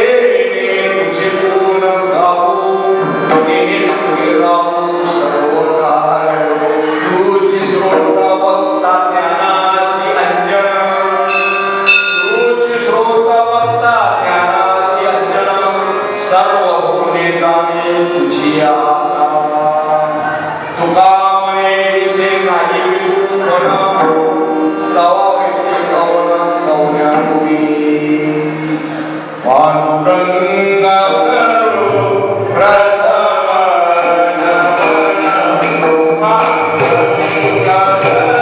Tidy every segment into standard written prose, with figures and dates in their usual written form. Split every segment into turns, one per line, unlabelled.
तुझे पूर्ण गाऊ तिने सुखे गाऊ सर्व काळ तुझी श्रोत वक्ता ज्ञानासी अंजन तुझी श्रोत वक्ता ज्ञानासी अंजन सर्व गुणे जाणे तुझी आता तुका म्हणे इथे नाही पण सवा व्यक्ती कवन कवण्यापूर्वी पांडुरंगा करो प्रथम नमन पांडुरंगा करो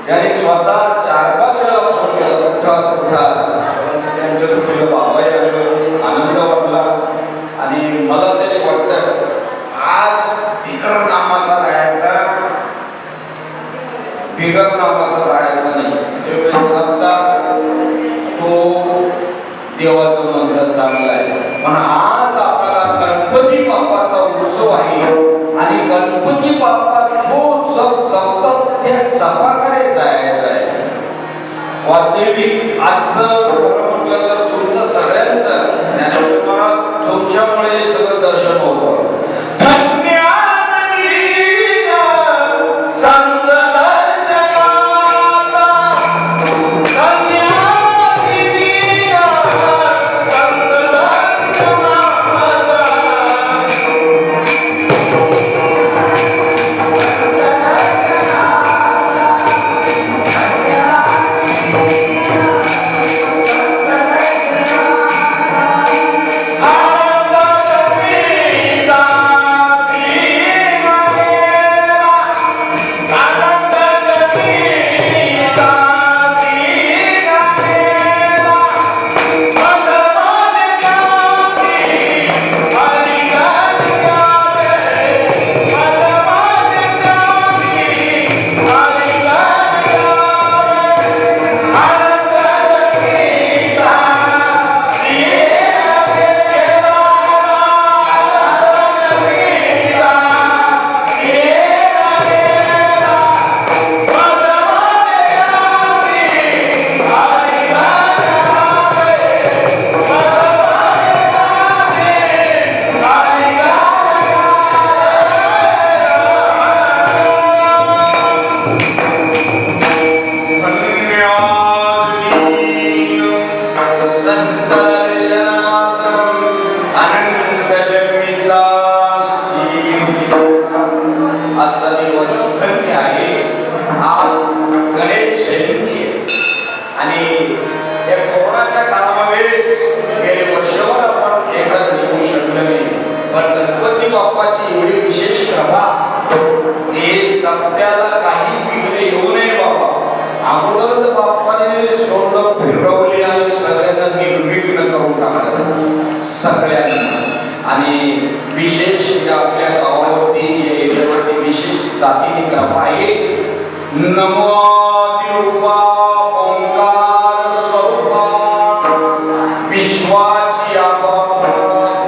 यांनी स्वतः 4-5 वेळा फोन केला कुठा त्यांच्या चुकीला बाबाही आले आनंद वाटला आणि मला तरी वाटतं आज बिगर नामाचा राहायचा नाही सत्ता तो देवाचं मंत्र चांगला आहे पण आज आपल्याला गणपती बाप्पाचा उत्सव आहे आणि गणपती बाप्पाचा उत्सव संपतो त्या सभाकडे जायचं आहे वास्तविक आजचं खरं म्हटलं तर तुमचं सगळ्यांचं ज्ञानेश्वर महाराज तुमच्यामुळे सगळं दर्शन होतं त्यानं निर्विघ्न करून टाकलं सगळ्यांना. आणि विशेष आपल्या गावावरती या एरियावरती विशेष जातीने कृपा आहे. नमो रूपा ओंकार स्वरूपा विश्वाची आबापा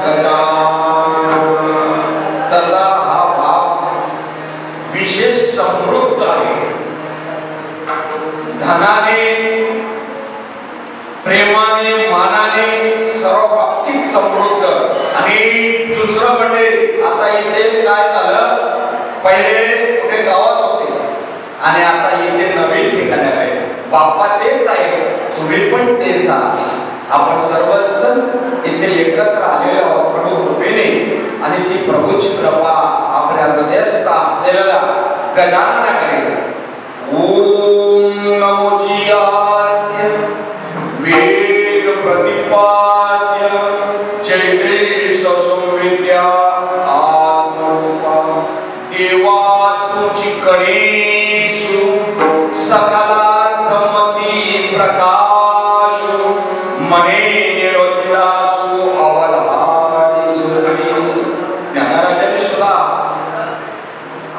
गजानन. तसा हा भाग विशेष समृद्ध आहे, धनाने, प्रेमाने, मानाने सर्व बाबतीत समृद्ध. आणि दुसरं म्हणजे आता इथे काय झालं, पहिले कुठे गावात होते आणि आता इथे नवीन ठिकाण आहे. बाप्पा तेच आहे, तुम्ही पण तेच आहात. आपण सर्वजण इथे एकत्र आलेले आहोत प्रभू कृपेने. आणि ती प्रभूची कृपा आपल्या हृदयस्थ असलेल्या गजाननाकडे. ओम नमो जियाद्य वेद प्रतिपाद्य जय जय ससंविद्या आत्मरूपा देवा तुझी गणेशु सकलार्थमती प्रकाश मने निरोधिलासु अवधानी जुळणी. ज्ञानराजाने सुद्धा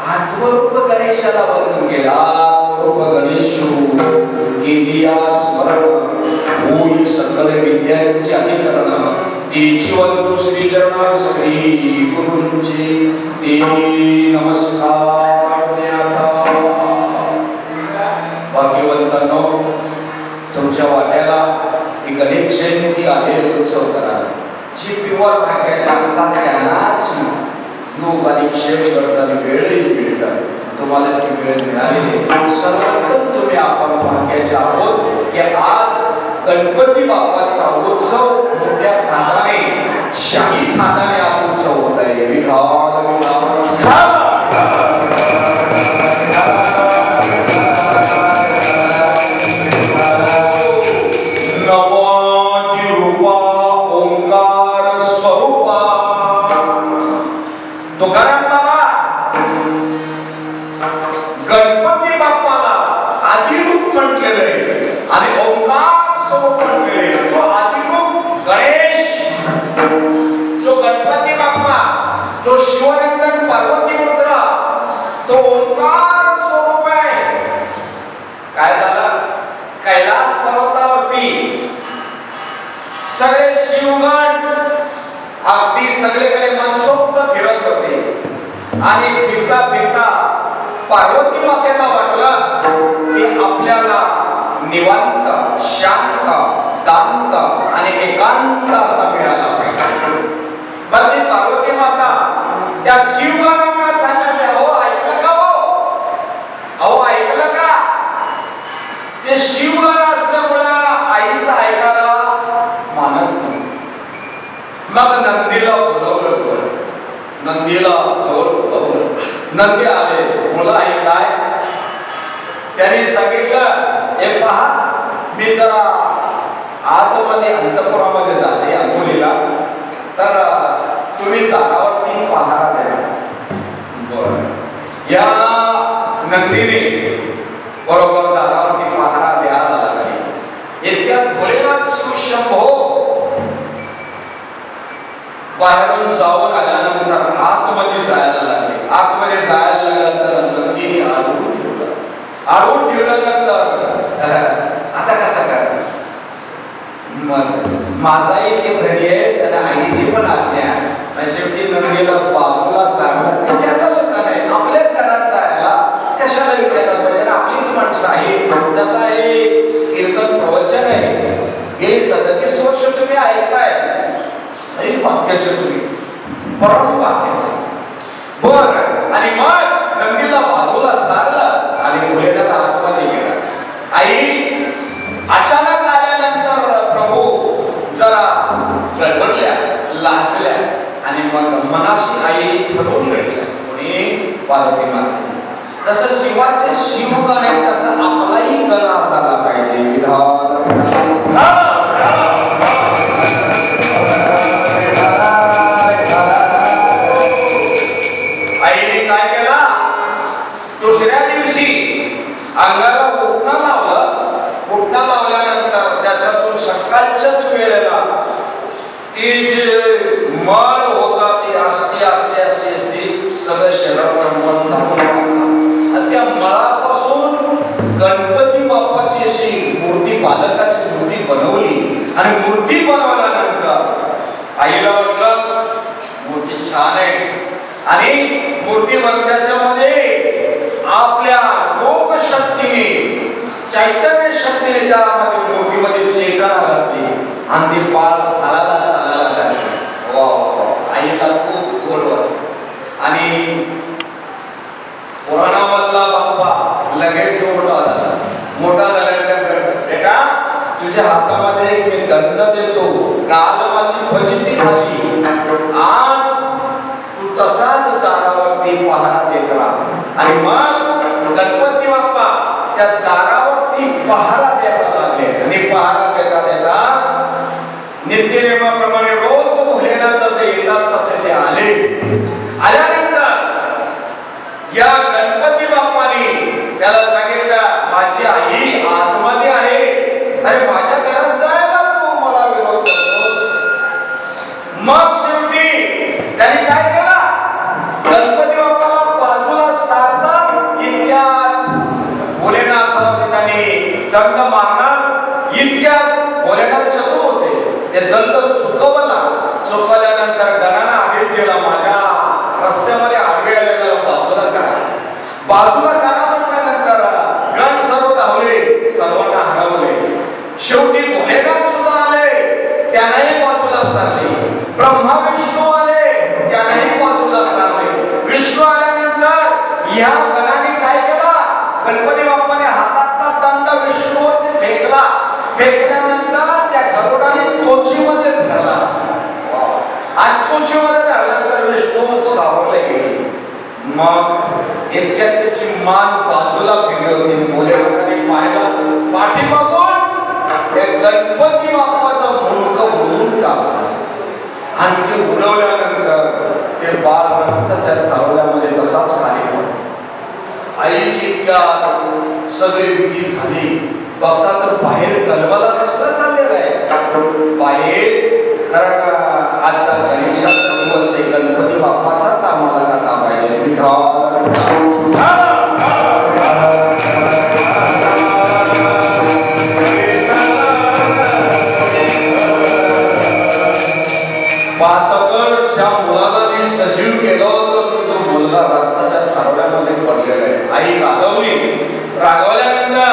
आत्मरूप गणेशाला वर्णन केला. आत्मरूप गणेशु केलिया स्मरण होई सकल विद्यांचे अधिकरण. तेची वंदू श्री चरण श्री गुरूंची ते नमस्कार ज्ञाता. भाग्यवंतांनो, तुमच्या वाट्याला ही गणेश जयंती आलेले उत्सव करा. जी पिवर भाग्याच्या असतात त्यांनाच योग आणि क्षेम करताना वेळही मिळतात. तुम्हाला ती वेळ मिळाली. सर्वजण तुम्ही आपण भाग्याचे आहोत की आज गणपती बाप्पाचा उत्सव मोठ्या थाटाने, शाही थाटाने हा उत्सव होत आहे. विठाल विठाल सगळे शिवगण अगदी सगळीकडे मनसोक्त फिरत होते. आणि फिरता फिरता पार्वती मातेला वाटलं की आपल्याला निवांत, शांत, दांत आणि एकांत असा मिळाला पाहिजे. मग ती पार्वती माता त्या शिवगणांना सांगितले, अहो ऐकलं का, अहो ऐकलं का. ते शिवगण असल्यामुळे आईचं ऐकायला मानत नाही. मग नंदीला बोलवलं. नंदीला जवळ बोलवलं. नंदी आले. मुलं आहे काय. त्यांनी सांगितलं, हे पहा, मी जरा आतमध्ये अंतपुरामध्ये जाते अंघोळीला, तर तुम्ही दारावरती पहारा द्या. बरं. या नंदीने बरोबर दारावरती पहारा द्यायला लागली. इतक्यात भोलेनाथ शिवशंभो बाहेरून जाऊन आल्यानंतर आतमध्ये जायला लागले. आतमध्ये जायला लागल्यानंतर नंदीने आडवून ठेवल्यानंतर आता कसं करायचं. माझाही ते धडी आहे आणि आईची पण आज्ञा. शेवटी नंदीला बाबूला सांगलं, विचारलं सुद्धा नाही. आपल्याच घरात जायला कशाला विचारलं पाहिजे. आपलीच माणसं आहे. जसं आहे कीर्तन प्रवचन आहे, गेली 37 वर्ष तुम्ही ऐकताय. भाग्याचं तुम्ही, परम भाग्याचं. बर. आणि मग नंदीला बाजूला सारलं आणि भोलेनाथ आतमध्ये गेला. आई अचानक आल्यानंतर प्रभू जरा गडबडल्या, लाजल्या आणि मग मनाशी आई ठरवून घेतल्या. कोणी पार्वती माता. जसं शिवाचे शिवगण आहे तसं आपलाही गण असायला पाहिजे. विधान आईने काय केला, दुसऱ्या दिवशी अंगाला उठणं लावलं. उठणं लावल्यानंतर त्याच्यातून सकाळच्याच आणि मूर्ती बनवल्यानंतर आईला म्हटलं मूर्ती छान आहे आणि मूर्ती बनवण्याच्या मध्ये आपल्या योग शक्तीने चैतन्य शक्तीने त्यामध्ये मूर्तीमध्ये चेतना घातली आणि ती पाल हालायला चालायला लागली. वा आईला खूप गोड वाटलं. आणि पुराणामधला बाप्पा लगेच मोठा झाल्यानंतर बेटा तुझ्या हातामध्ये मी दंड देतो, काल माझी फजिती झाली, आज तू तसाच दारावरती पहारा देत राहा. आणि मग गणपती बाप्पा त्या दारावरती पहारा द्यायला लागले आणि पहारा देता देता नित्यनेमाप्रमाणे रोज भोलेनाथ जसे येतात तसे ते आले. आल्यानंतर या गणपती बाप्पाने त्याला सांगितलं माझी आई आतमध्ये आहे, अरे माझ्या घरात जायला तू मला विरोध करतोस. मग शेवटी त्याने काय केला, गणपती बाप्पाला बाजूला सारता इतक्यात भोलेनाथ त्याने दंड मारणार. इतक्यात भोलेनाथ चतुर होते, ते दंड चुकवल्यानंतर गणाने आदेश दिला माझ्या रस्त्यामध्ये आडवे आलेला बाजूला करा. बाजूला करा म्हटल्यानंतर गण सर्व धावले, सर्वांना हरवले. शेवटी भोलेनाथ सुद्धा आले, त्यांनाही बाजूला सारले. ब्रह्मा विष्णू आले, त्यांनाही बाजूला सारले. विष्णू आल्यानंतर या गणाने काय केला, गणपती बाप्पाने हातातला दंड विष्णूवरती फेकला. फेकल्यानंतर त्या गरुडाने चोचीमध्ये धरला आणि चोचीमध्ये धरल्यानंतर विष्णू सावरले गेले. मग इतक्यात त्याची मान बाजूला फिरली होती. भोलेनाथाने पाहिलं, पाठीमागून त्या गणपती बाप्पाचा मुंडक उडवून टाकला आणि ते उडवल्यानंतर ते बाळ रक्ताच्या थावल्यामध्ये तसाच खाली पडला. आईची इतक्या सगळी विधी झाली. बघता तर बाहेर गलबला कसला चाललेला आहे बाहेर, कारण आजचा गणेशाचा दिवस आहे, गणपती बाप्पाचाच आम्हाला कथा पाहिजे. पाहता ज्या मुलाला मी सजीव केलं होतं तो मुलगा रक्ताच्या थारोड्यामध्ये पडलेला आहे. आई रागवल्यानंतर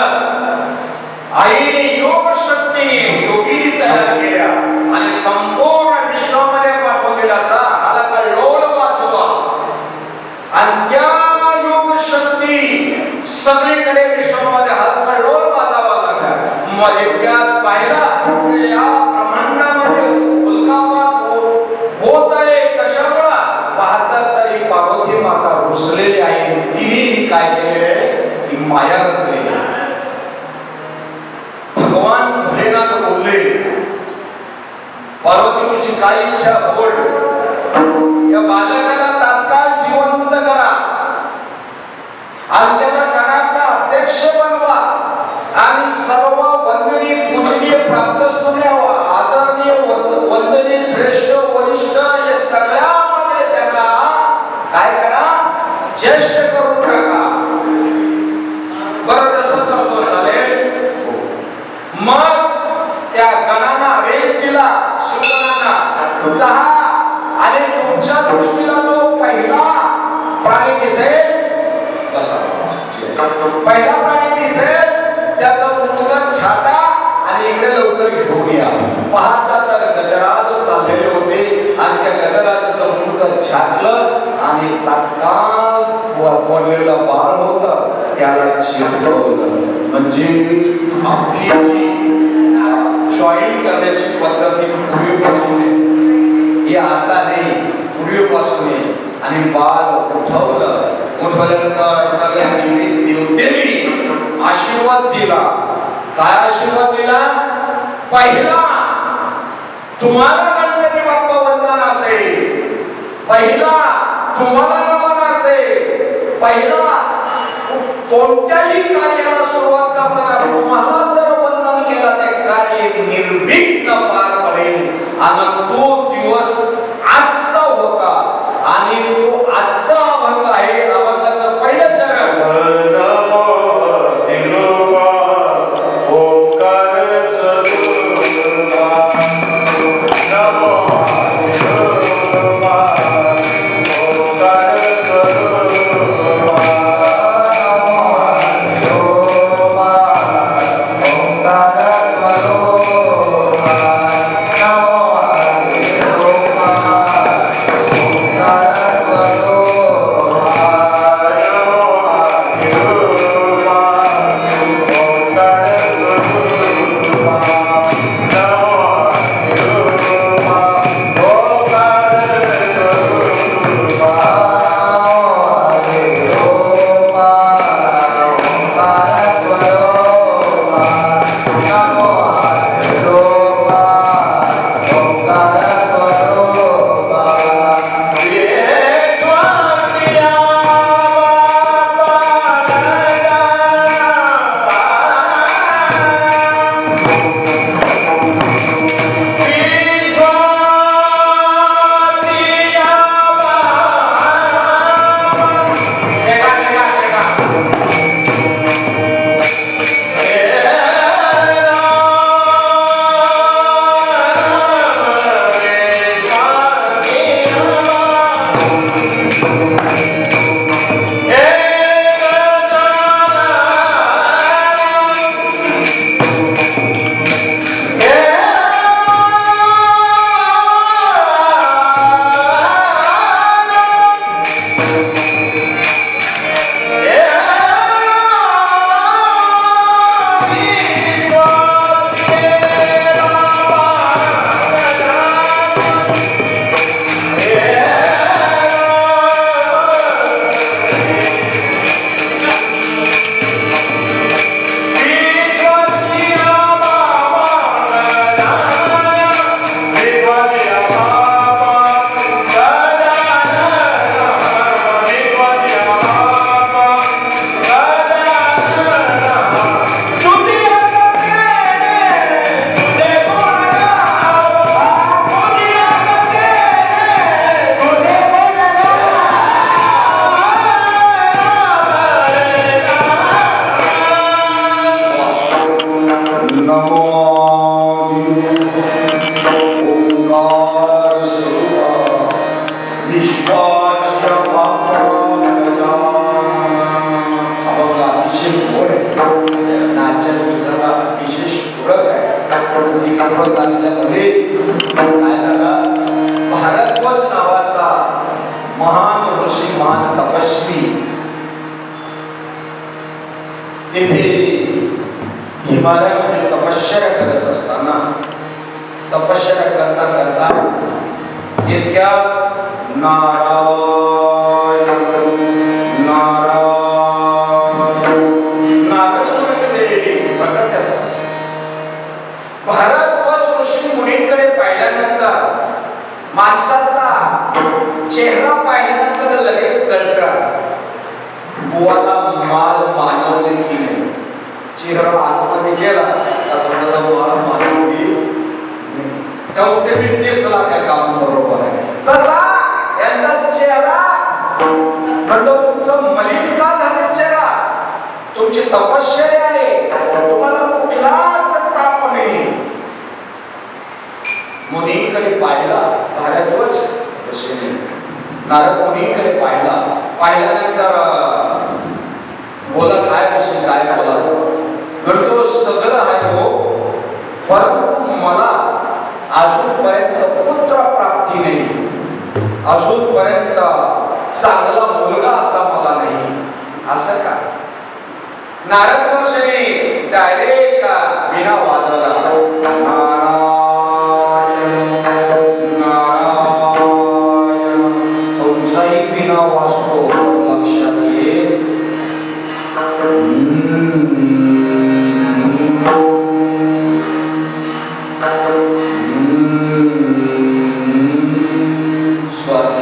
आईने योग शक्तीने योगिनी तयार केल्या आणि संपूर्ण विश्वामध्ये पाठवलेला हाला कल्लोळ वाजवा आणि त्या योग शक्ती सगळीकडे विश्वामध्ये हाला कल्लोळ वाजवा लागला. मग इतक्यात पाहिला की या ब्रह्मांडामध्ये उल्कापात होत आहे. कशामुळे पाहता तरी पार्वती माता रुसलेली आहे. तिने काय केले, ती माया रचलेली. भगवान भोलेनाथ बोलले पार्वती तुझी काय इच्छा बोल, या बालकाला तात्काळ जिवंत करा आणि त्याला गणाचा अध्यक्ष बनवा आणि सर्व वंदनीय पूजनीय प्राप्तस्थाने आदरणीय वंदनीय श्रेष्ठ वरिष्ठ हे सगळ्यामध्ये त्याला काय करा, ज्येष्ठ करून टाका. बरं तसं करतो चालेल. मग त्या गणांना आदेश दिला शिवगणांना, चहा आणि तुमच्या दृष्टीला जो पहिला प्राणी दिसेल, कसा पहिला प्राणी दिसेल त्याचा मुंडक छाटा आणि इकडे लवकर घेऊन या. पाहता तर गजराज चाललेले होते आणि त्या गजराजाचं मुंडक छाटलं आणि तात्काळ पडलेलं बाळ होतं त्याला चिरडवलं. म्हणजे आपली जी शॉईन करण्याची पद्धती पूर्वीपासून ही आता नाही, पूर्वीपासून आणि बाळ उठवल्यानंतर सगळ्या देवतेने आशीर्वाद दिला. काय आशीर्वाद दिला, पहिला तुम्हाला गणपती बाप्पा वंदन असेल, पहिला तुम्हाला नमन असेल, पहिला कोणत्याही कार्याला सुरुवात करताना तुम्हाला जर वंदन केला ते कार्य निर्विघ्न पार पडेल. आणि तो दिवस आजचा होता आणि तो आजचा अभंग आहे. अभंगाचं पहिलं चरण ओंकार सद्गुरू ओंकार स्वरूपा विश्वाच्या अतिशय गोड आहे. नाचन विसरला विशेष ओळख आहे. पण ती ओळख असल्यामध्ये काय झालं, भारद्वाज नावाचा महान ऋषी, महान तपस्वी तिथे हिमालयामध्ये तपश्चर्या करत असताना, तपश्चर्या करता करता इतक्यात नारायण नारायण नारद मुनीकडे प्रकट झाला. भारद्वाज ऋषी मुनींकडे पाहिल्यानंतर माणसाचा चेहरा पाहिल्यानंतर लगेच कळतं बुवाला माल मानवले की नाही. चेहरा आतमध्ये गेला असं म्हणतात माल मानवली तेवढे दिसला त्या काम बरोबर आहे. तसा यांचा चेहरा म्हणतो तुमचं मलिन का झाले चेहरा, तुमची तपश्चर्या आहे, तुम्हाला कुठलाच ताप नाही. मुनींकडे पाहिला भारद्वाज ऋषीने, नारद मुनींकडे पाहिल्यानंतर बोला काय असेल काय बोला, म्हणतो सगळं आहे हो, परंतु मला अजूनपर्यंत पुत्र प्राप्ती नाही, अजूनपर्यंत चांगला मुलगा असा मला नाही. असं का? नारद ऋषीने डायरेक्ट विना वाजवला, विना वाचतो लक्षात येईल. श्वास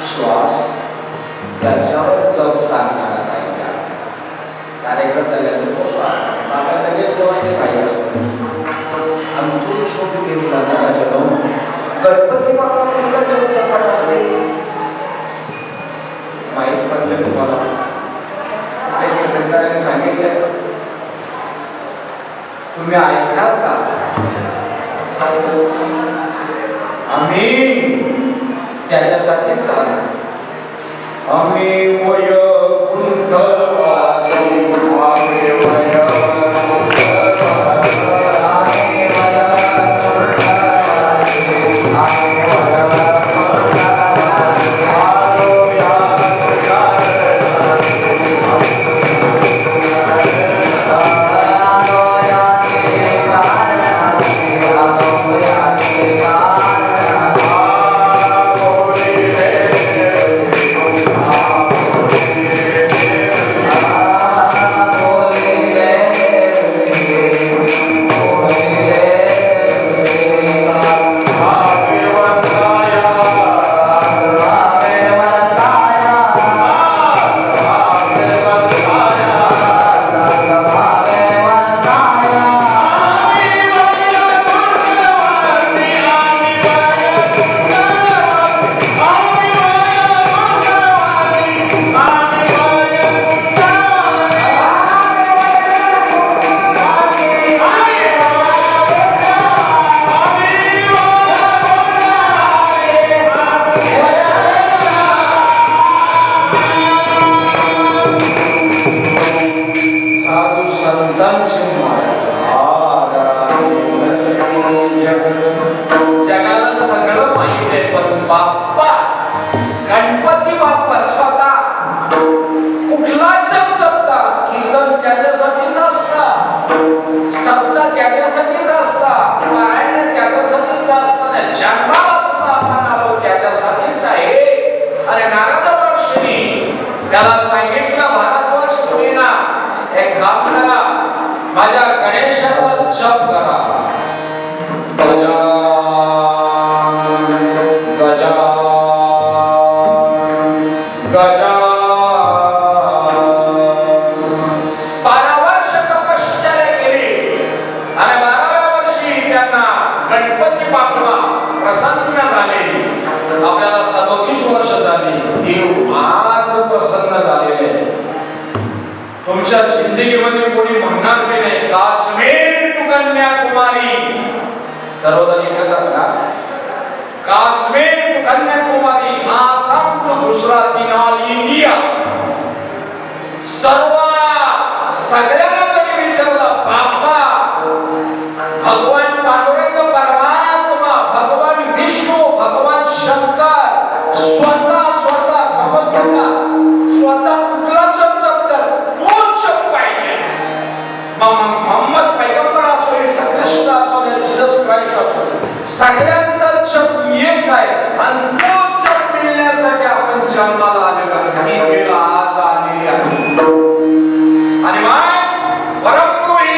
श्वास त्याच्यावर जप सांगणारा पाहिजे. कार्यक्रम तो श्वास लगेच जेवायचे काही असतं आणि तू छोटू घेतला ना राजा गणपती बाप्पा कुठला जप जपत असते माहीत पडले तुम्हाला. एक सांगितलं तुम्ही ऐकणार का? आम्ही त्याच्यासाठीच आलो. आम्ही वैकुंठ वासी जगाला सगळं माहिती आहे, पण बाप्पा गणपती बाप्पा स्वतः कुठला जप जपतात. कीर्तन त्याच्यासाठीच असतात, सप्ताह त्याच्यासाठीच असतात, पारायण त्याच्यासाठीच असतात, जन्माला सुद्धा आपण आलो त्याच्यासाठीच आहे. आणि नारद ऋषीने त्याला सांगितलं भारद्वाज मुनींना एक काम करा, माझ्या गणेशाचा जप करा. गजा गजा 12 वर्ष तपश्चर्या केली आणि 12व्या वर्षी त्यांना गणपती बाप्पा प्रसन्न झाले. आपल्याला 37 वर्ष झाली, देव आज प्रसन्न झालेले. तुमच्या जिंदगीमध्ये कोणी म्हणणार नाही काश्मीर टू कन्याकुमारी सर्वजण एकच असतात. काश्मीर, कन्याकुमारी, आसाम तो दुसरा दिनाल इंडिया, सर्व सगळ्यांना जरी विचारलं, बाप्पा भगवान पांडुरंग परमात्मा, भगवान विष्णू, भगवान शंकर स्वतः समजता स्वतः कुठला जप जपतात, तोच जप पाहिजे. मोहम्मद पैगंबर असो, कृष्ण असो, जीसस क्राइस्ट असो, सगळ्यांचा जप एक आहे आणि तो जप मिळण्यासाठी आपण जन्माला आलेलो आहोत. ही वेळ आज आलेली आहे. आणि मग परंतु ही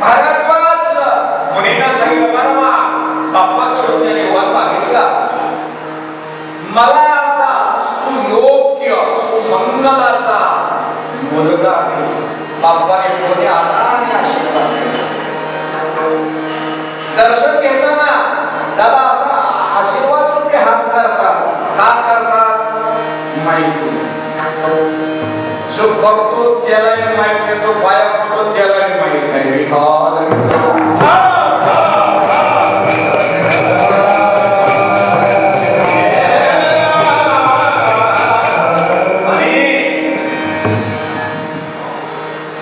भारद्वाज मुनींना सांगितलं, बरं बाप्पाकडून त्याने वर मागितला, मला असा सुयोग्य सुमंगल असा मुलगा दे. बाप्पाने कोणी आला आणि आशीर्वाद दिला. दर्शन घेताना दादा असा आशीर्वाद रूपी हात करतात. का करतात माहिती नाही. जो करतो त्यालाही माहित नाही, तो पाया पडतो त्यालाही माहित नाही.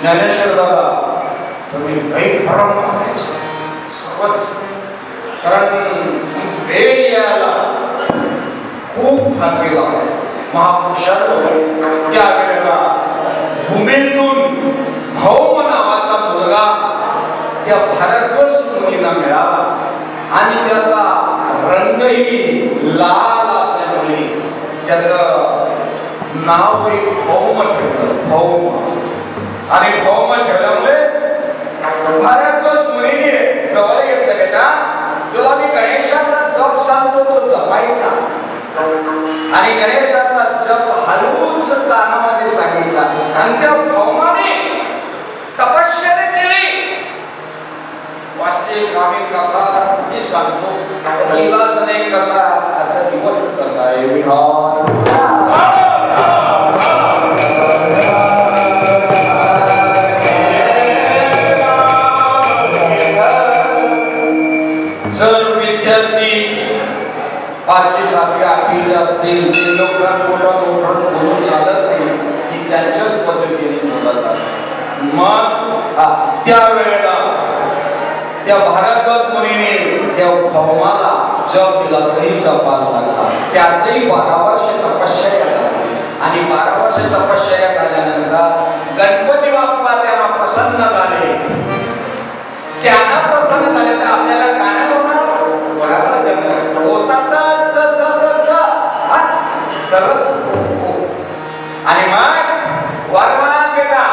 ज्ञानेश्वर दादा तुम्ही लई भरम टाकायचे सर्वच, कारण वेळ यायला खूप थांबलेला आहे. महापुरुषांनो त्या वेळेला भूमीतून भौम नावाचा मुलगा त्या भारद्वाज मुलींना मिळाला आणि त्याचा रंगही लाल असल्यामुळे त्याचं नावही भौम ठेवलं. भौम आणि भौम ठेवल्यामुळे भारद्वाज मुनीने जवळ घेतलं, बेटा तुला मी गणेशाचा जप सांगतो, तो जपायचा. आणि गणेशाचा जप हळूच कानामध्ये सांगितला आणि त्या भौमाने तपश्चर्या केली. वास्तविक आम्ही कथा मी सांगतो, कैलासने कसा आजचा दिवस कसा आहे विठाल. जर विद्यार्थी 5वी 7वी 8वीचे असतील, ते लोक मोठं बोलून चालत नाही, ती त्यांच्याच पद्धतीने बोलत असतात. मग त्यावेळेला त्या भारद्वाज मुनीने त्या भौमाला जप दिला, तरी जपायला लागला. त्याचही 12 वर्ष तपश्चर्या झाली आणि 12 वर्ष तपश्चर्या झाल्यानंतर गणपती बाप्पा त्यांना प्रसन्न झाले. त्यांना प्रसन्न झाले तर आपल्याला काय होणार, होतातच आणि मग वरमाग बेटा,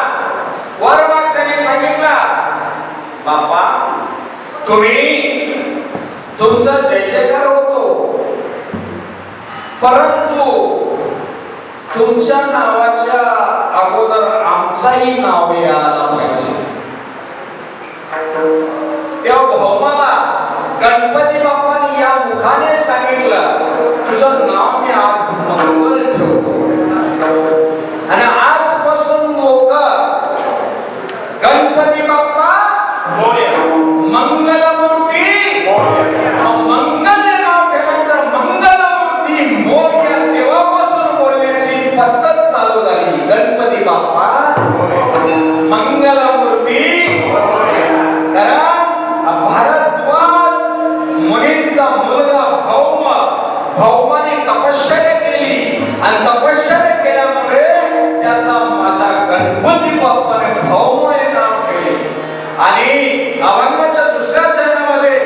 वरमाग त्यांनी सांगितला, बाप्पा तुम्ही तुमचा जय जयकार होतो, परंतु तुमच्या नावाच्या अगोदर आमचाही नाव यायला पाहिजे. त्या भौमाला गणपती बाप्पाने या मुखाने सांगितलं, तुझं नाव मी आज मंगल ठेवतो. आणि आजपासून लोक गणपती बाप्पा मंगलमूर्ती, मंगल नाव केल्यानंतर मंगलमूर्ती मोर्या, तेव्हापासून बोलण्याची पद्धत चालू झाली. गणपती बाप्पा मंगलमूर्ती. भारद्वाज मुनींचा मुलगा भौम, भौमाने तपश्चर्या केली आणि तपश्चर्या केल्यामुळे त्याचा माझ्या गणपती बाप्पाने भौम हे नाव केले. आणि अभंगाच्या दुसऱ्या चरणामध्ये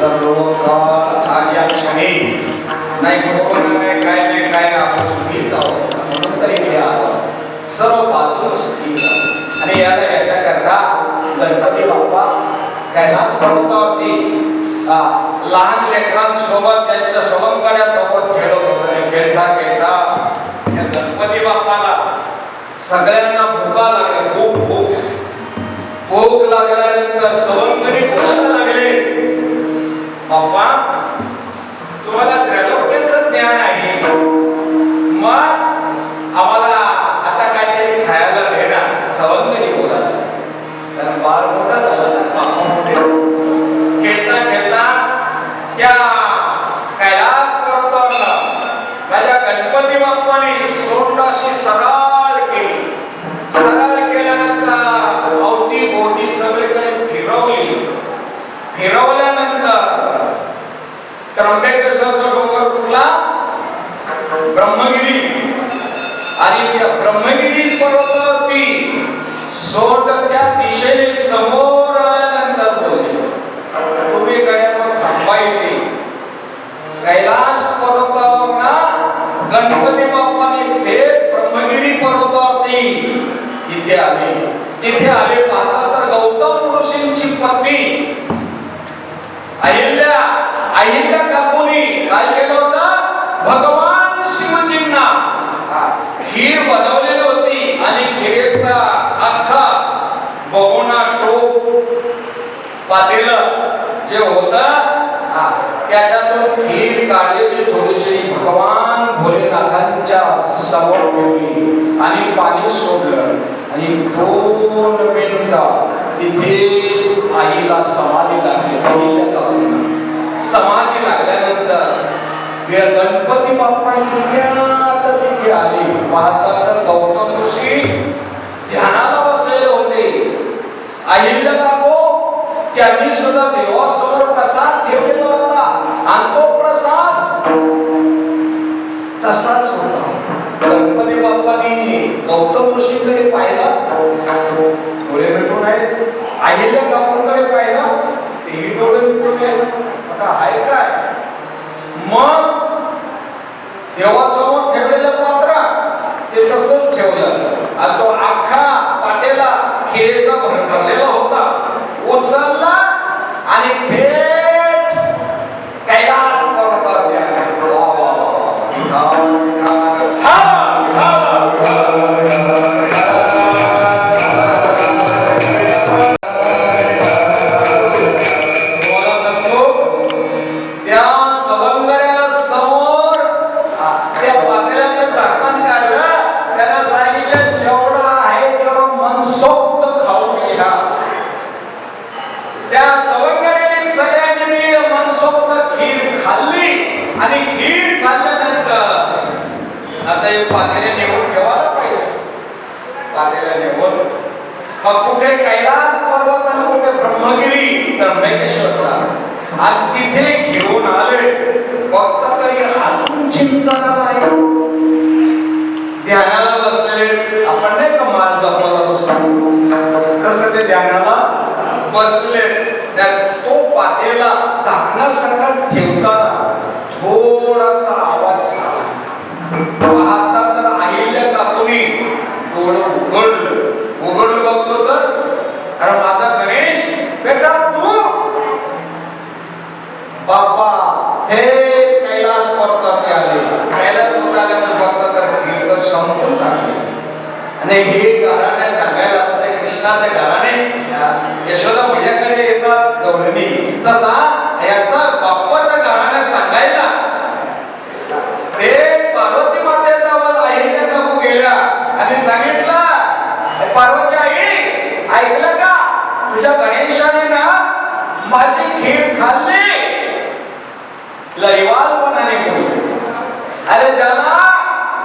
सर्व काळ आज या क्षणी नाही कोरोना नाही काय नाही आपण सुखीच आहोत म्हणून तरी इथे आहोत सर्व बाजूने सुखी आणि याच्याकरता गणपती बाप्पा कैलास पर्वतावरती लहान लेकरांसोबत त्यांच्या सवंगड्यासोबत खेळत होते खेळता खेळता या गणपती बाप्पाला सगळ्यांना भुका लागल्या भूक लागल्यानंतर सवंगडी बोलायला लागले बाप्पा तुम्हाला त्रैलोक्याचं ज्ञान आहे मग आम्हाला आता काहीतरी खायला दे ना सवंगडी बोलायला कारण बाळ मोठा झाला ना बाप्पा मोठे खेळता खेळता त्या कैलास पर्वतावर माझ्या गणपती बाप्पाने सोंडाशी सरळ केल्यानंतर अवती भोवती सगळीकडे फिरवल्यानंतर त्र्यंबकेश्वरचा डोंगर कुठला ब्रह्मगिरी आणि त्या ब्रह्मगिरी पर्वतावरती सोंड त्या दिशेने समोर आल्यानंतर बोलले तुम्ही गड्यावर थांबा येते कैलास पर्वतावर ना गणपती बाप्पाने थेट ब्रह्मगिरी पर्वतावरती तिथे आले पाहता तर गौतम ऋषींची पत्नी अहिल्या काकूनी काय केलं होतं भगवान शिवजींना खीर बनवलेली होती आणि खिरेचा अख्खा बगोना टोप पातेलं जे होतं त्याच्यातून खीर काढलेली थोडीशी भगवान भोलेनाथांच्या समोर ठेवली आणि पाणी सोडलं आणि 2 मिनिटं तिथेच आईला समाधी लागली समाधी लागल्यानंतर गणपती बाप्पा तिथे आले पाहता तर गौतम ऋषी ध्यानाला बसलेले होते अहिल्या काकू त्यांनी सुद्धा देवासमोर प्रसाद ठेवलेला होता आणि तो प्रसाद तसाच होता गणपती बाप्पांनी गौतम ऋषींकडे पाहिला डोळे मिटून आहेत अहिल्या काकूंकडे पाहिला तेही डोळे मिटून आहेत आता आहे काय मग देवासमोर ठेवलेलं पात्र ते तसंच ठेवलं आणि तो अख्खा पातेला खिरेचा भरलेला होता उचलला आणि थेट कैलास पर्वतावर गेला आणि खीर खाल्ल्यानंतर आता हे पातेले नेऊन ठेवायला पाहिजे पातेला नेऊन मग कुठे कैलास पर्वत आणि कुठे ब्रह्मगिरी त्र्यंबकेश्वरचा आणि तिथे घेऊन आले फक्त तरी अजून चिंतनाला आहे ध्यानाला बसलेले आपण नाही का माल जपायला बसतो तसं ते ध्यानाला बसले तो पातेला झाकण्यासकट ठेवताना थोडासा आवाज झाला पाहता तर अहिल्या काकूनी डोळं उघडलं बघतो तर अरे माझा गणेश बेटा तू बाप्पा थेट कैलास पर्वतावरती आले कैलास पर्वतावर बघता तर खीर तर संपून टाकली आणि हे घराणे सांगायला जसे कृष्णाचे घराणे यशोदा मैयाकडे येतात गवळणी तसा याचा बाप्पाचा घराणे सांगायला ते पार्वती मातेजवळ अहिल्या काकू गेल्या आणि सांगितलं पार्वती आई ऐकलं का तुझ्या गणेशाने ना माझी खीर खाल्ली लईवालपणाने बोलली अरे ज्याला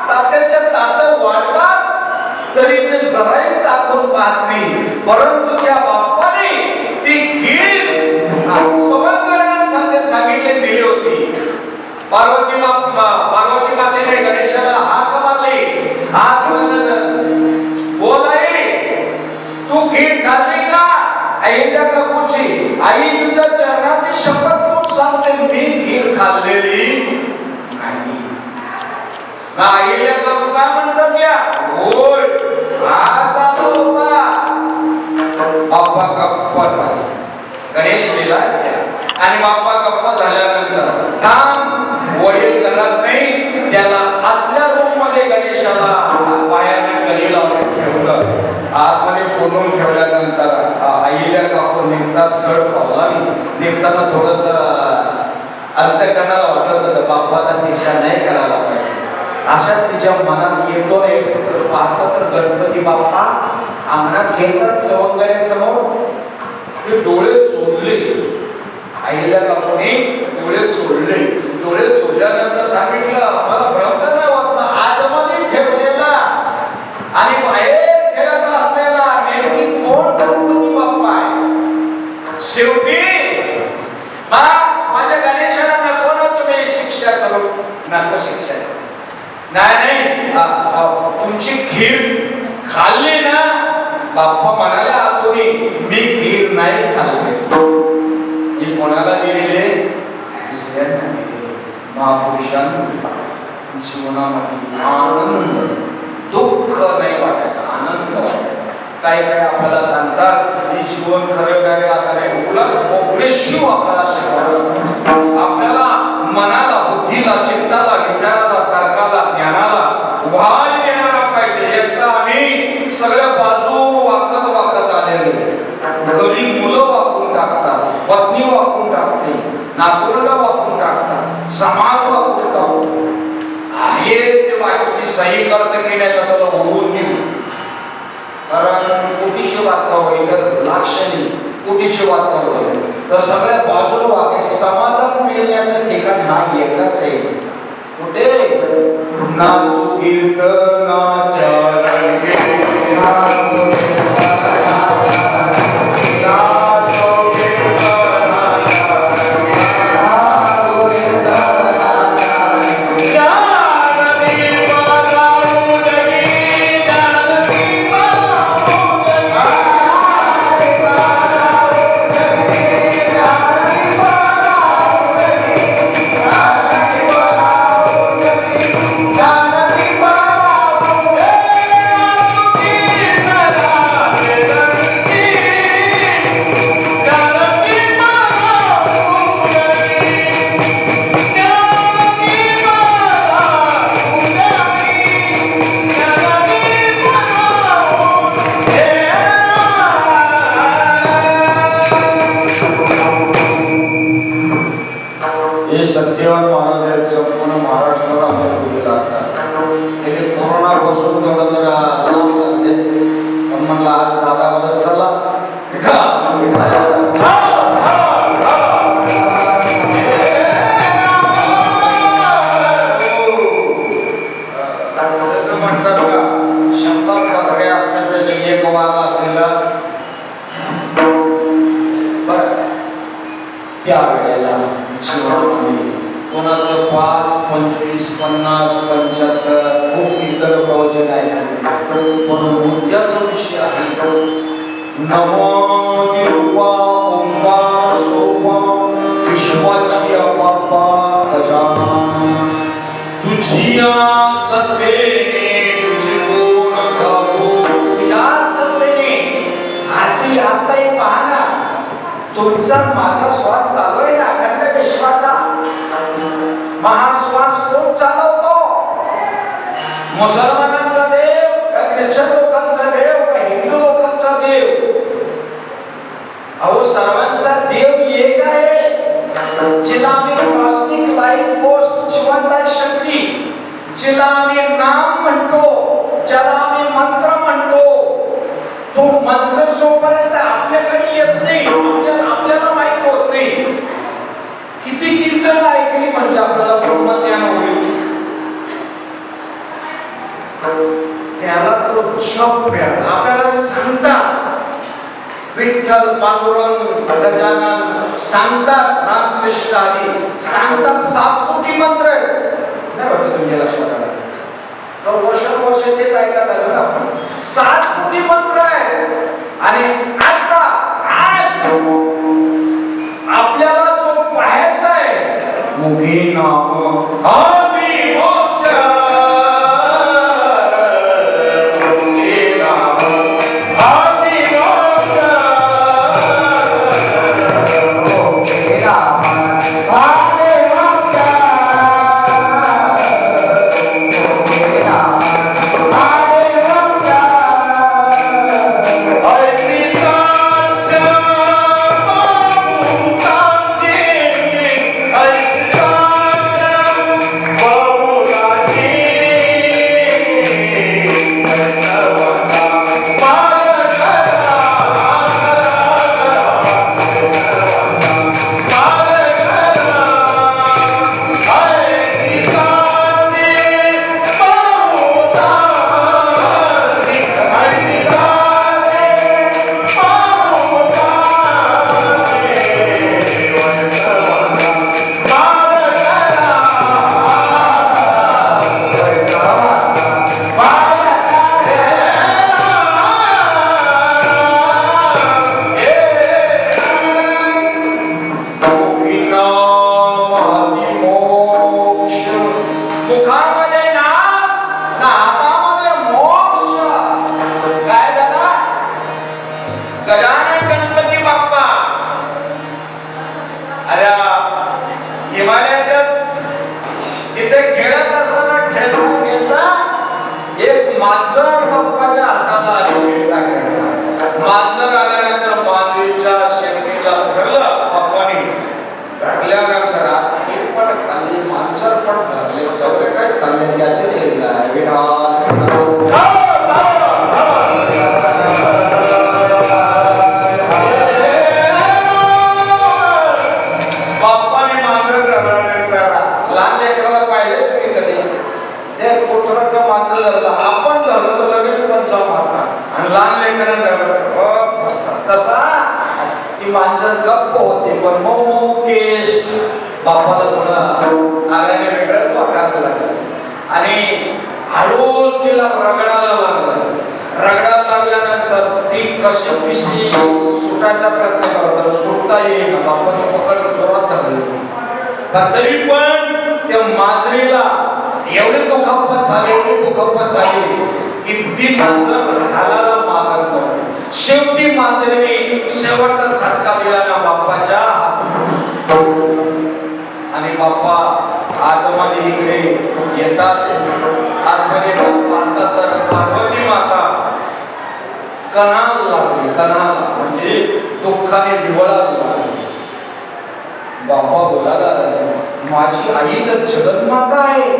तात्याच्या तात्या वाटतात तरी ते जराही चाकून पाहत नाही परंतु त्या बाप्पाने ती खीर सवंगड्याला सांगितले दिली होती पार्वती मातेने गणेशाला हाक मारली हाक मारल्यानंतर बोल आई तू खीर खाल्ली का अहिल्या काकूची आई तुझ्या चरणाची शपथ घेऊन आईला काकू काय म्हणतात या होय आज आलो होता बाप्पा गप्पा गणेश लिला आणि बाप्पा गप्पा झाल्यानंतर थांब वडील घरात नाही त्याला आतल्या रूम मध्ये गणेशाला पायाने कडी लावून ठेवलं आतमध्ये कोणून ठेवल्यानंतर आईला काकू निघतात चढ पावला निघताना थोडस अंतकरणाला वाटत होतं बाप्पाला शिक्षा नाही करायला पाहिजे अशा तिच्या मनात येतो रे पाहतो तर गणपती बाप्पा अंगणात घेतात सवंगड्यासमोर ते डोळे चोरले आईला काकूने डोळे चोरल्यानंतर सांगितलं मला भ्रम तर नाही होत ना आतमध्ये ठेवलेला आणि बाहेर खेळत असलेला नेमकी कोण गणपती बाप्पा आहे शेवटी माझ्या गणेशाला नको ना तुम्ही शिक्षा करू नको शिक्षा नाही तुमची खीर खाल्ली ना बाप्पा म्हणाले आतोनी मी खीर नाही खाल्ली ही कोणाला दिलेले तिसऱ्यांना दिलेले महापुरुषांना जीवनामध्ये आनंद दुःख नाही वाटायचा आनंद वाटायचा काय काय आपल्याला सांगतात की जीवन खरवणारे असं नाही उलट प्रोग्रेसिव्ह आपल्याला शिकवलं आपल्याला मनाला बुद्धीला चित्ताला विचाराला तर्काला ज्ञानाला उभारी देणारा पाहिजे एकदा आम्ही सगळ्या बाजूवर वाकत आलेलो घरी मुलं वाकून टाकतात पत्नी वाकून टाकते नातवंड वाकून टाकतात समाज वाकून टाकतो आहे ते बाकीची सही करत की नाही तर मला होऊन देऊ कारण कोटीशी वार्ता होईल तर लाक्षणी कोटीशी वार्ता होईल तर सगळ्या बाजूला वाके समाधान मिळण्याचं ठिकाण हा एकच आहे कुठे नाचू कीर्तनाच्या सत्यवान महाराज आहेत संपूर्ण महाराष्ट्राला आपण बोललेला असतात हे कोरोना बसून थोडं तर पण म्हणलं आज दादा बरंच चला म्हणतात का 100 बकऱ्या असण्यापेक्षा एक वाघ असलेला बरं त्यावेळेला जीवनामध्ये कोणाचं 5, 25, 50, 75 खूप इतर प्रवचन आहे पण मुद्द्याचा विषय आहे नमो निरुपा ओंकार सोपा विश्वाची बाप्पा गजानन तुझिया सत्तेने तुझे गुण गाऊ तुझ्या सत्तेने आजही आताही पाहना तुमचा माझा श्वास चालू आहे ना अखंड विश्वाचा महाश्वास कोण चालवतो मुसलमानांचा देव का ख्रिश्चन लोकांचा देव का हिंदू लोकांचा देव अहो सर्वांचा देव एक आहे जिला आम्ही कॉस्मिक लाईफ फोर्स जीवनदायी शक्ती जिला आम्ही नाम म्हणतो ज्याला आम्ही मंत्र म्हणतो तो मंत्र जोपर्यंत आपल्याकडे येत नाही आपल्याला माहित होत नाही किती कीर्तन ऐकली म्हणजे आपल्याला ब्रह्मज्ञान होईल त्याला तो जप मिळाला आपल्याला सांगतात विठ्ठल पांडुरंग गजानन सांगतात रामकृष्ण आदी सांगतात 7 कोटी मंत्र नाही वाटत तुमच्या लक्षात आलं तर वर्ष तेच ऐकत आलं ना आपण 7 कोटी मंत्र आहेत आणि आता आज आपल्याला जो पाहायचा आहे मुखी नाम आदि मोक्ष मांजर बाप्पाच्या हाताला आली खेळता खेळता. मांजर आल्यानंतर मांजरीच्या शेपटीला धरलं बाप्पाने. धरल्यानंतर आज हे पण खाल्ली मांजर पण धरले. सगळे काय चालले त्याचे बाप्पाने मांजर धरल्यानंतर लहान लेकराला पाहिजे तुम्ही कधी ते कुठं मांजर धरलं आपण धरलं तर लगेच पंचा मारतात आणि लहान लेकरांना धरलं तर बसतात. तसा ती मांजर गप्प होते पण मऊ मऊ केस बाप्पाला थोडं आगाने वेगळंच वागायला लागलं आणि हळूच तिला रगडायला लागलं. रगडायला लागल्यानंतर ती कशी पिशी सुटायचा प्रयत्न करत सुटता येईल बाप्पाने पकड जोरात धरली. तरी पण त्या मांजरीला एवढी दुखापत झाली की ती मांजर हालाला मागत नव्हती. शेवटी मांजरीने शेवटचा झटका दिला ना बाप्पाच्या आणि बाप्पा आतमध्ये इकडे येतात. आतमध्ये पाहतात तर पार्वती माता कणाला म्हणजे दुःखाने विवळायला लागली. बाप्पा बोलायला माझी आई तर जगन्माता आहे,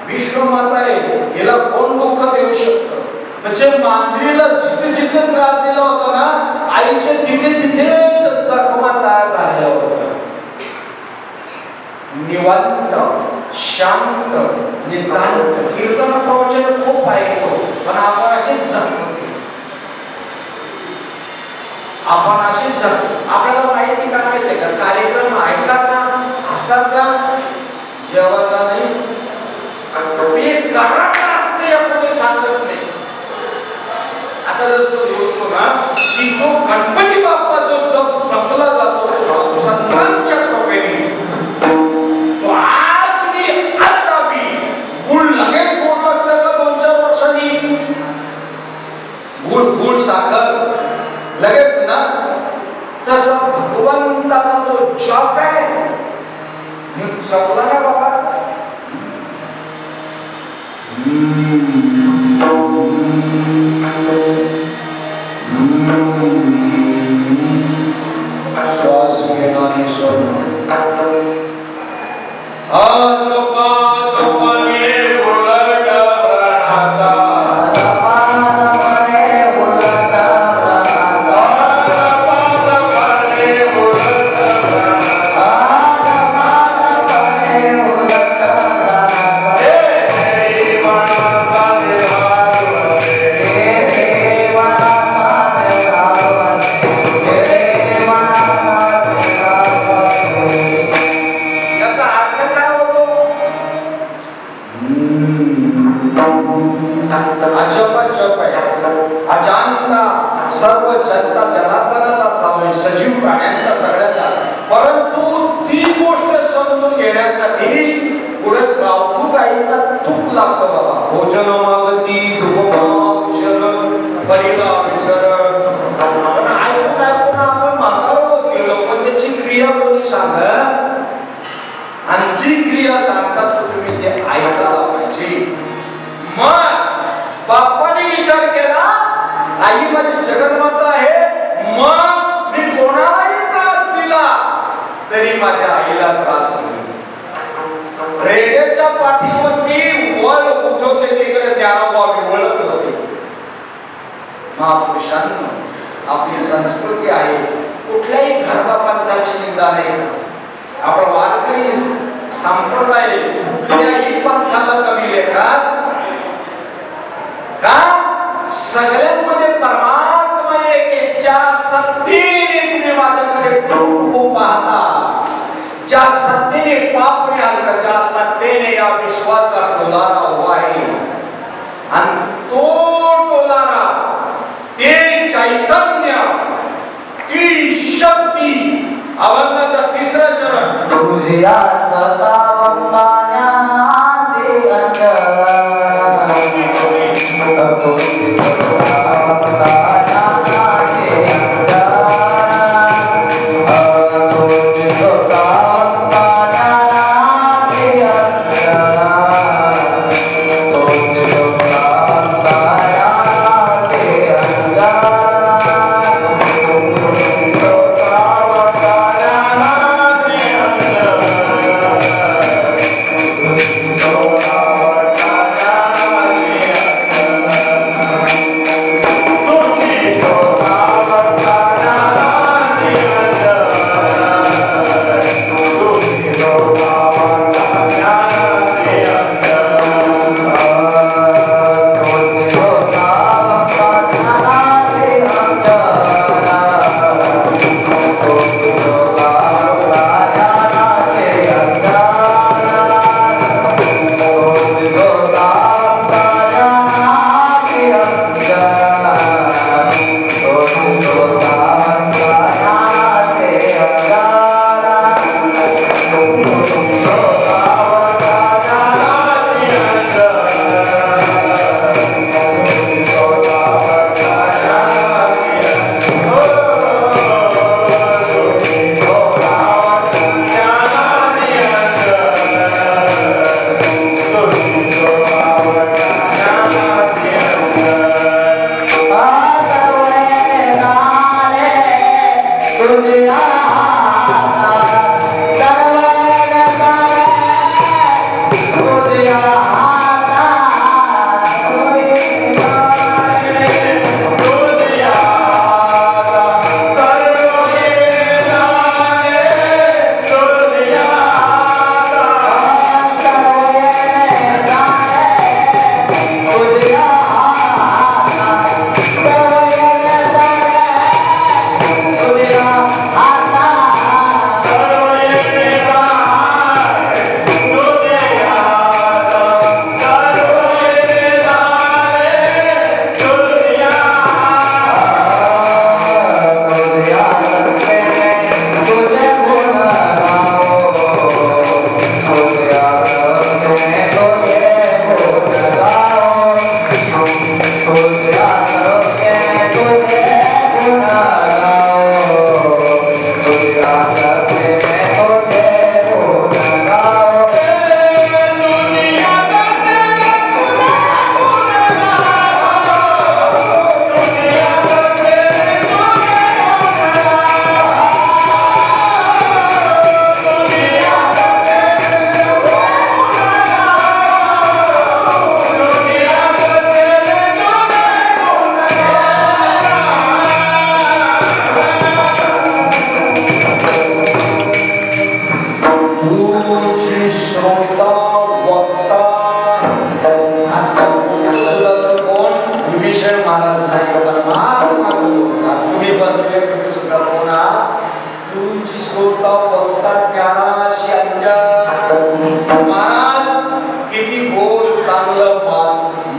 विश्वमाता आहे, हिला कोण दुःख देऊ शकतं. म्हणजे मांजरीला जिथे जिथे त्रास दिला होता ना आईच्या तिथे तिथेच जखमा तयार झालेल्या होत्या. निवांत शांत नितांत कीर्तन प्रवचन खूप ऐकतो पण आपण असेच आपल्याला माहिती का माहितीये का कार्यक्रम ऐकायचा हसायचा जेवायचा नाही करायचा असते आपण सांगत नाही. आता जसं बोलतो ना की जो गणपती बाप्पा जो संपला जातो सन्मानच्या टोप्याने तो आज मी आता मी गुळ लगेच गोड लागतं का 2-4 वर्षांनी गुळ साखर लगेच ना तसं भगवंताचा तो जप आहे जपला ना बाबा श्वास घेणं आणि सोडणं सर्व जनता जनार्दनाचा चालू आहे सजीव प्राण्यांचा सगळ्यांचा. परंतु ती गोष्ट समजून घेण्यासाठी पुढे गावठू गाईचा तूप लागतो बाबा. भोजन मागती तूप शरण परिला विसर आपण ऐकून आपण म्हातारो गेलो पण त्याची क्रिया कोणी सांगा आणि जी क्रिया सांगतात तुम्ही ते ऐकायला पाहिजे. मग बाप्पाने विचार केला आई माझी जगन्माता आहे मग मी कोणालाही त्रास दिला तरी माझ्या आईला त्रास होईल. रेड्याच्या पाठीवरती वळ उठवते तिकडे ज्ञानोबा वळत होते. महापुरुषांनो आपली संस्कृती आहे कुठल्याही धर्मपंथाची निंदा नाही करत. आपण वारकरी संप्रदाय कुठल्याही पंथाला कमी लेखात का सगळ्यांमध्ये परमात्मा एक ज्या सत्तेने तुम्ही माझ्याकडे डोकं पाहता ज्या सत्तेने पाप नाही आलं ज्या सत्तेने या विश्वाचा डोलारा उभा आहे आणि तो डोलारा ते चैतन्य ती शक्ती अभंगाचा 3रा चरण तुझ्या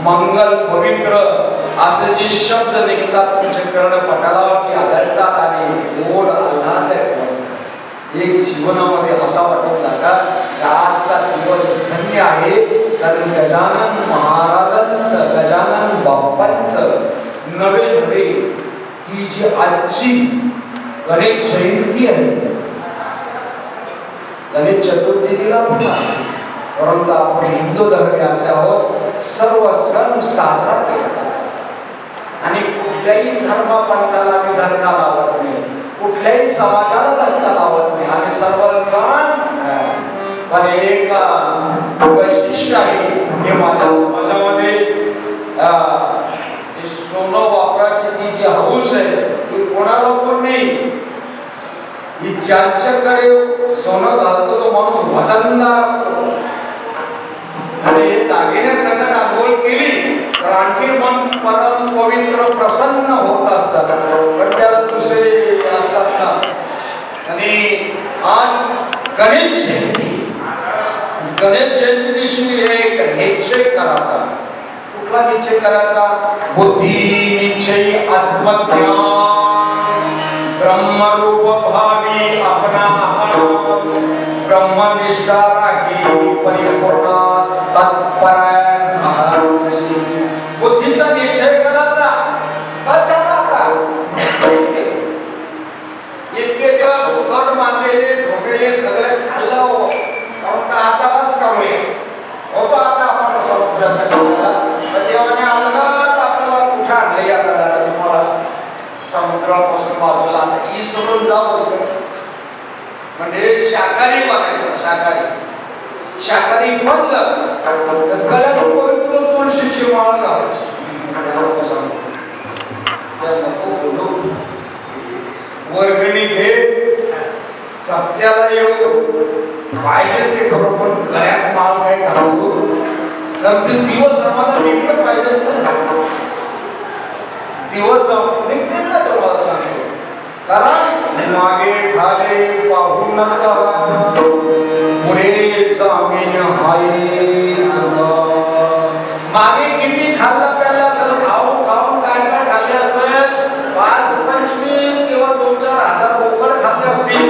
मंगल पवित्र असे जे शब्द निघतात तुमच्या कर्णपटलावरती आढळतात आणि गोड आल्हाद एक जीवनामध्ये असा वाटत जाता आजचा दिवस धन्य आहे कारण गजानन महाराजांचं गजानन बाप्पांचं नवे नवे ती जी आजची गणेश जयंती आहे गणेश चतुर्थीला पण असते परंतु आपण हिंदू धर्मी असे आहोत सर्व सण साजरा केला आणि कुठल्याही धर्मपंथाला आम्ही धक्का लावत नाही कुठल्याही समाजाला धक्का लावत नाही आम्ही सर्वजण पण एक वैशिष्ट्य आहे हे माझ्या समाजामध्ये सोनं वापराची ती जी हौस आहे ती कोणाला पण नाही ही ज्यांच्याकडे सोनं घालतो तो माणूस वजनदार असतो आणि हे दागिने सगळं आंघोळ केली तर आणखी मन परम पवित्र प्रसन्न होत असतात पण त्याला दुसरे असतात ना आणि आज गणेश जयंती दिवशी एक निश्चय करायचा कुठला निश्चय करायचा बुद्धी निश्चय आत्मज्ञान ब्रह्मरूप भावी आपणा ब्रह्मनिष्ठा राखी परिपूर्ण बुद्धीचा निश्चय करायचा इतके दिवस सुखद मानलेले ठोकलेले सगळे खाल्लं हो कारण आता बस करूया होतो आता आपण समुद्राच्या किनाऱ्याला देवाने अलगद आपल्याला कुठे आणले या करायला तुम्हाला समुद्रापासून बाजूला आता इसरून जा बोलतो म्हणजे शाकाहारी बनायचं शाकाहारी बनलं तर गळ्यात पवित्र तुळशीची माळ घालायची वर्गणी घे सत्याला येऊ पाहिजे ते करू, पण गळ्यात माल काय घालू, कारण ते दिवस आम्हाला निघलं पाहिजे ना. दिवस निघतील ना, तुम्हाला सांगतो. कारण मागे झाले पाहू नका, पुढे जामीन हाय तुका. मागे किती खाल्लं प्यायला असेल, खाऊन खाऊन काय काय खाल्ले असेल, 5-25 किंवा 2-4 हजार बोकड खाल्ले असतील,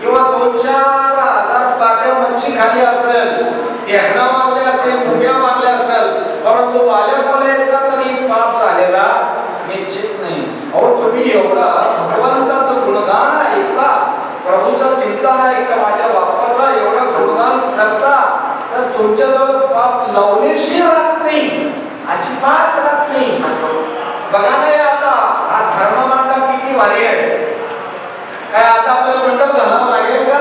किंवा 2-4 हजार पाट्या मच्छी खाल्ली असेल, ढेकणा मारले असेल, मुंग्या मारल्या असेल, परंतु वाल्या एकदा तरी पाप झालेला निश्चित नाही. अहो तुम्ही एवढा भगवंताचं गुणगान ऐकता, प्रभूचा चिंतन ऐकता, माझ्या बाप्पाचा एवढा गुणगान करता, तर तुमच्याजवळ पाप लवलेशी राहत नाही, अजिबात राहत नाही. बघा नाही आता हा धर्म मंडप किती भारी आहे. काय आता आपल्याला मंडप घालावं लागेल का?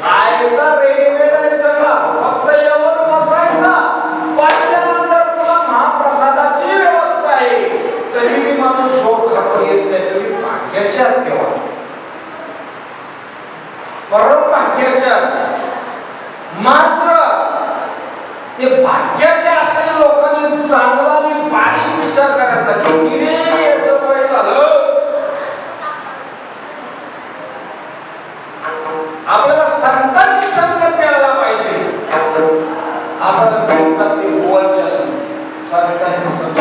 आयता रेडीमेड आहे सगळं, फक्त येऊन बसायचा. बसल्यानंतर तुला महाप्रसादाची व्यवस्था आहे. तरी माणूस शोक खातो येत नाही. तुम्ही भाग्याच्या तेव्हा, परम भाग्याच्या. मात्र ते भाग्याचे असलेल्या लोकांनी चांगला आणि बारीक विचार करायचा की रे याचं वय झालं, आपल्याला संतांची संगत मिळायला पाहिजे. आपल्याला मिळतात ते गोवाच्या संतांची संगत,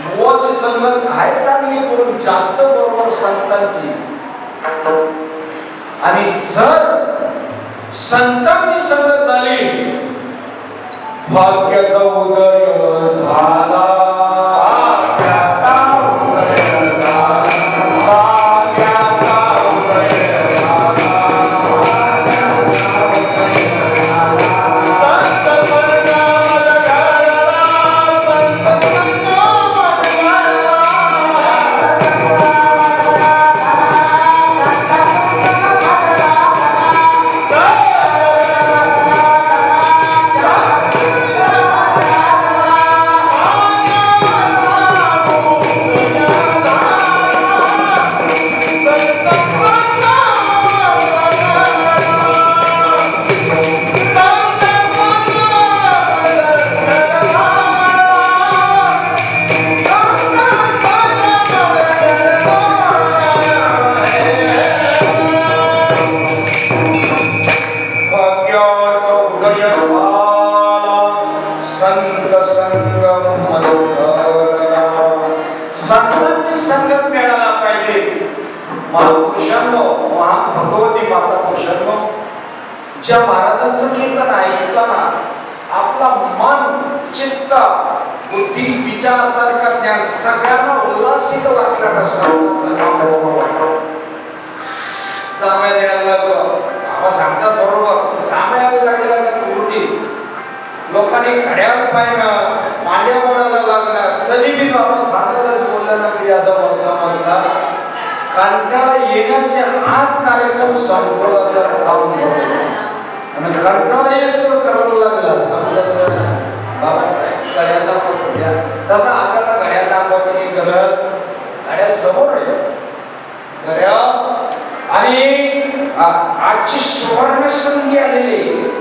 गोवाची संगत आहे चांगली, पण जास्त बरोबर संतांची. आणि जर संतांची संगत झाली, भाग्याचा उदय झाला. संतांची संगत मिळायला पाहिजे. महापुरुषांनो, भगवती माता पुरुषांनो, ज्या महाराजांचं कीर्तन ऐकताना आपला मन, चित्त, बुद्धी, विचार, तर्क, ज्ञान सगळ्यांना उल्हासित वाटलं का संतांचं नाम बरोबर वाटतं. जामायला लागलो, बाबा सांगतात बरोबर, सामायला लागल्या कृती लोकांनी घड्याळ पाहिलं, मांड्या मोडायला लागल्या, तरी मी बाबा सांगतच बोलला ना की याचा वर्षा समजला. कंटाळा येण्याच्या आत कार्यक्रम संपवला खाऊन आणि कंटाळा येतो करायला लागला. समजायचं बाबा घड्याळ दाखवतो द्या, तसं आपल्याला घड्याळ दाखवतो की करत घड्याळ समोर आहे घड्याळ. आणि आजची सुवर्ण संधी आलेली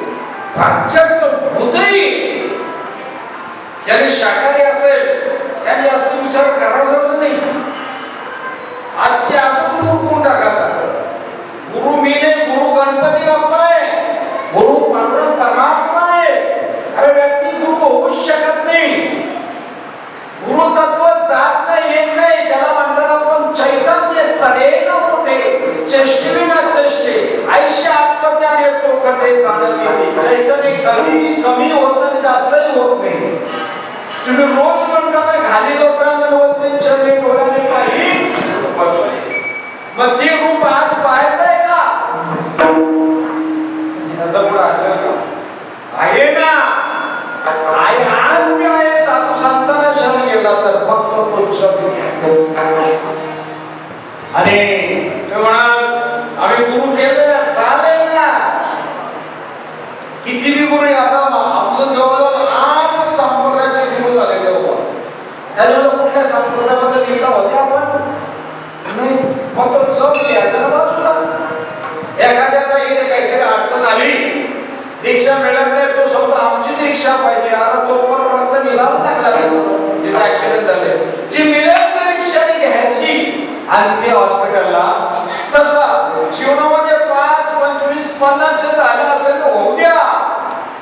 भाग्याचं उदय, ज्याने शाकाहारी असेल त्यांनी असं विचार करायचाच नाही. आजचे असं गुरु कोण टाकायचा? गुरु मी नाही, गुरु गणपती बाप्पा आहे, गुरु परमात्मा आहे. अरे व्यक्ती गुरु होऊ शकत नाही. गुरु तत्व जात नाही, येत नाही. त्याला म्हणतात आपण चैतन्य चढे न मोठे, चेष्टविना चेष्टे, आयुष्य आत्मज्ञान चोखटे जाणले. चैतन्य कमी होत नाही, जास्तही होत नाही. तुम्ही रोज म्हणता घाली लोकांना होत नाही, चढे डोळ्याने काही. मग ते रूप आज पाहायचं आहे का? आहे ना, आहे. आज मी आहे साधू संतांना क्षण गेला तर फक्त पुरुष आणि ते म्हणाल आम्ही गुरु केले चालेल ना. किती बी गुरु, आता आमचं जवळजवळ 8 संप्रदायाचे गुरु झालेले होते. त्याच्यामुळे कुठल्या संप्रदायामध्ये लिहिता होते आपण नाही, फक्त जप घ्यायचं ना बाजूला एखाद्याचा इथे काहीतरी अडचण आली, रिक्षा मिळत नाही, तो समजा आमचीच रिक्षा पाहिजे, अरे तो पण रक्त निघावं लागला, तिथे ऍक्सिडेंट झाले, जी मिळेल तर रिक्षाने घ्यायची आणि ते हॉस्पिटलला. तसा जीवनामध्ये 5, 25, 50 झालं असेल तर होऊ द्या,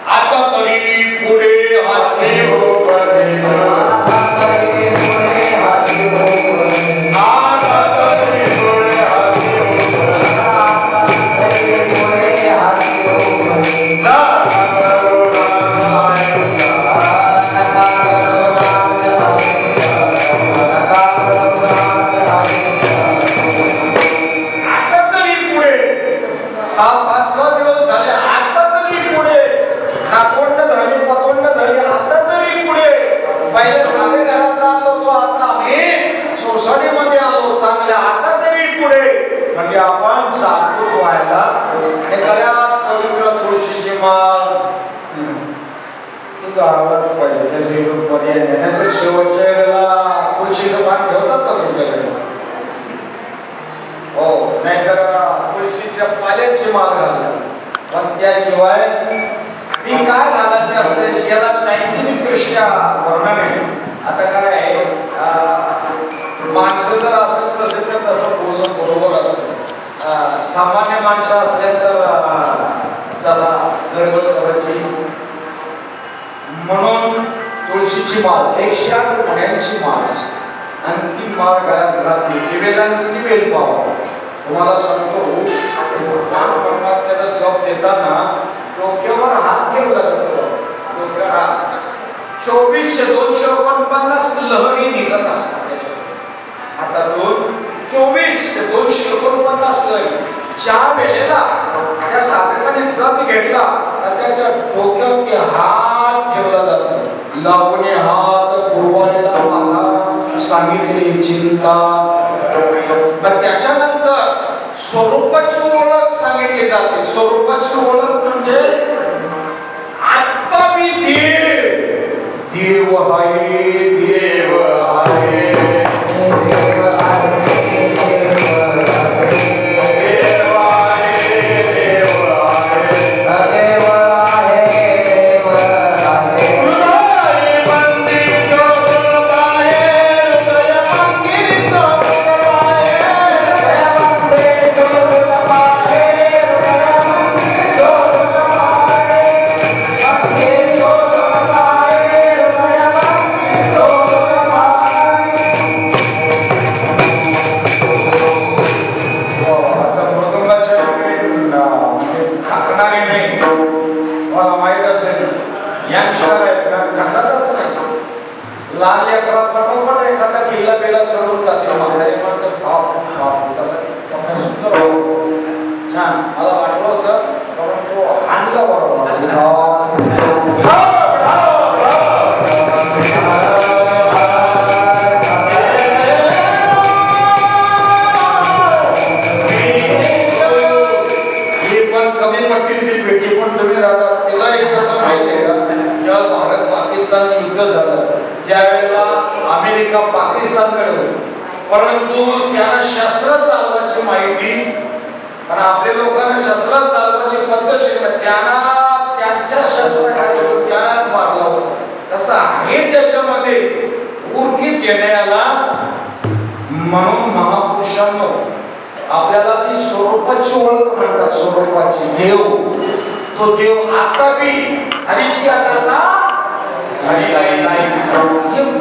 आता तरी पुढे हाती त्याशिवाय मी काय घालायचे असते याला सायंटिफिक दृष्ट्या वर्णन आहे. आता काय माणसं जर असेल तसे तर तसं बोलणं बरोबर असतं. सामान्य माणसं असले तर तसा गडबड करायची. म्हणून तुळशीची माळ 108 मण्यांची माळ असते आणि ती माळ गळ्यात घातली की वेदांची वेल पावा. तुम्हाला सांगतो भगवान परमात्म्याचा जप देताना डोक्यावर हात ठेवला जातो. डोक्यावर हात 24,249 लहरी निघत असतात त्याच्या हातातून. 24,249 लहरी. ज्या वेळेला त्या साधकाने जप घेतला तर त्याच्या डोक्यावरती हात ठेवला जातो. लावणे हात पूर्वाला माता सांगितली चिंता. मग त्याच्यानंतर स्वरूपाची ओळख सांगितली जाते. स्वरूपाची ओळख म्हणजे आता मी देव आहे, देव आहे. लहान लेकरा पटोपट एखादा किल्ला बेला चढून जाते. म्हातारी म्हणते बाप तसा सुंदर छान मला वाटलं होतं परंतु हाणला बरोबर. ही पण कमी पट्टीतली भेटी पण तुम्ही राहता. तिला एक कसं माहिती आहे का, जेव्हा भारत पाकिस्तान युद्ध झालं त्यावेळेला अमेरिका पाकिस्तानकडे होती, परंतु त्यांना शस्त्र चालवायची माहिती, कारण आपल्या लोकांना शस्त्र चालवायची पद्धतशीर त्यांना त्यांच्या शस्त्राखाली त्यालाच मारला होता. तसं आहे त्याच्यामध्ये उर्कीत घेण्याला. म्हणून महापुरुषांनो आपल्याला जी स्वरूपाची ओळख म्हणतात, स्वरूपाची देव, तो देव आता बी हरीची आता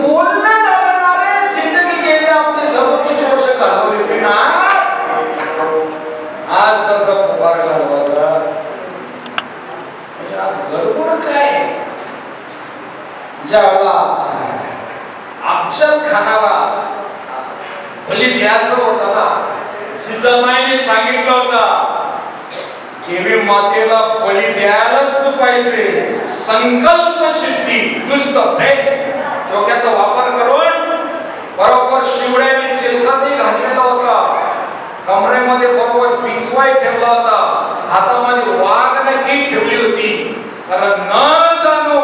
बोलणं जाणारे जिंदगी गेले आपले 37 वर्ष घालवले पण आज तसा पुकार घालवायचा. आज गडबड काय, ज्याला अफजल खानाला बली द्यायचं होतं ना, जिजामाईने सांगितलं होतं देवी मातेला बली द्यायलाच पाहिजे. संकल्प सिद्धी नुसतं प्रेम डोक्याचा वापर करून बरोबर शिवड्याने चिलखतही घातलेला होता, कमरेमध्ये बरोबर पिसवाई ठेवला होता, हातामध्ये वाघनखी ठेवली होती. कारण न जाणो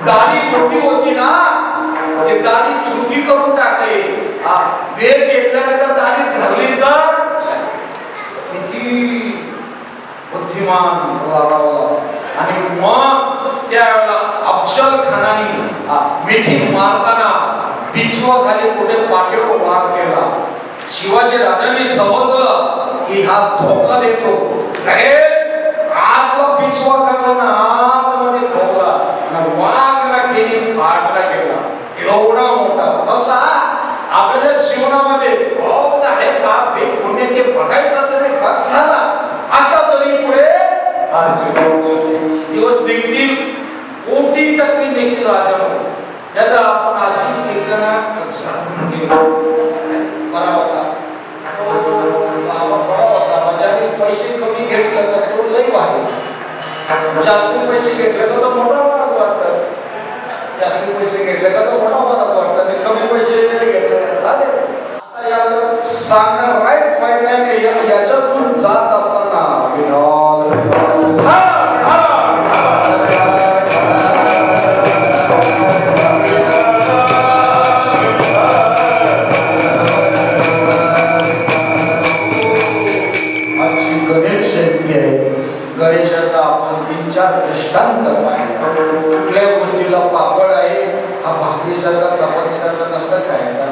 दाढी मोठी होती ना, ते दाढी छोटी करून टाकली. वेळ घेतल्यानंतर दाढी धरली तर किती बुद्धिमान आणि मग त्यावेळेला अफजल खानाने मिठी मारताना पिछवा खाली कुठे पाठीवर वार केला. शिवाजी राजांनी समजलं की हा धोका देतो. लगेच आतला पिछवा काढला आतमध्ये ठोकला आणि वाघला केली फाटला केला. एवढा मोठा तसा आपल्या जीवनामध्ये खूप सारे पाप हे पुण्य ते बघायचं तरी बस झाला. आता तरी पुढे दिवस निघतील, कोटी टक्के निघतील राजामध्ये. याचा आपण अशीच निघलं ना बरा होता. ज्याने पैसे कमी घेतले तर तो लई भारी, जास्त पैसे घेतले तर तो मोठा वाढत वाटतं. जास्त पैसे घेतले का तो मोठा वाढत वाटतं आणि कमी पैसे घेतले आता या सांगणं राईट फाईट याच्यातून जात असताना गणेश जयंती आहे. गणेशाचा आपण 3-4 दृष्टांत पाहिला. कुठल्या गोष्टीला पापड आहे हा भाकरीसारखा चपातीसारखा नसतं खायचा,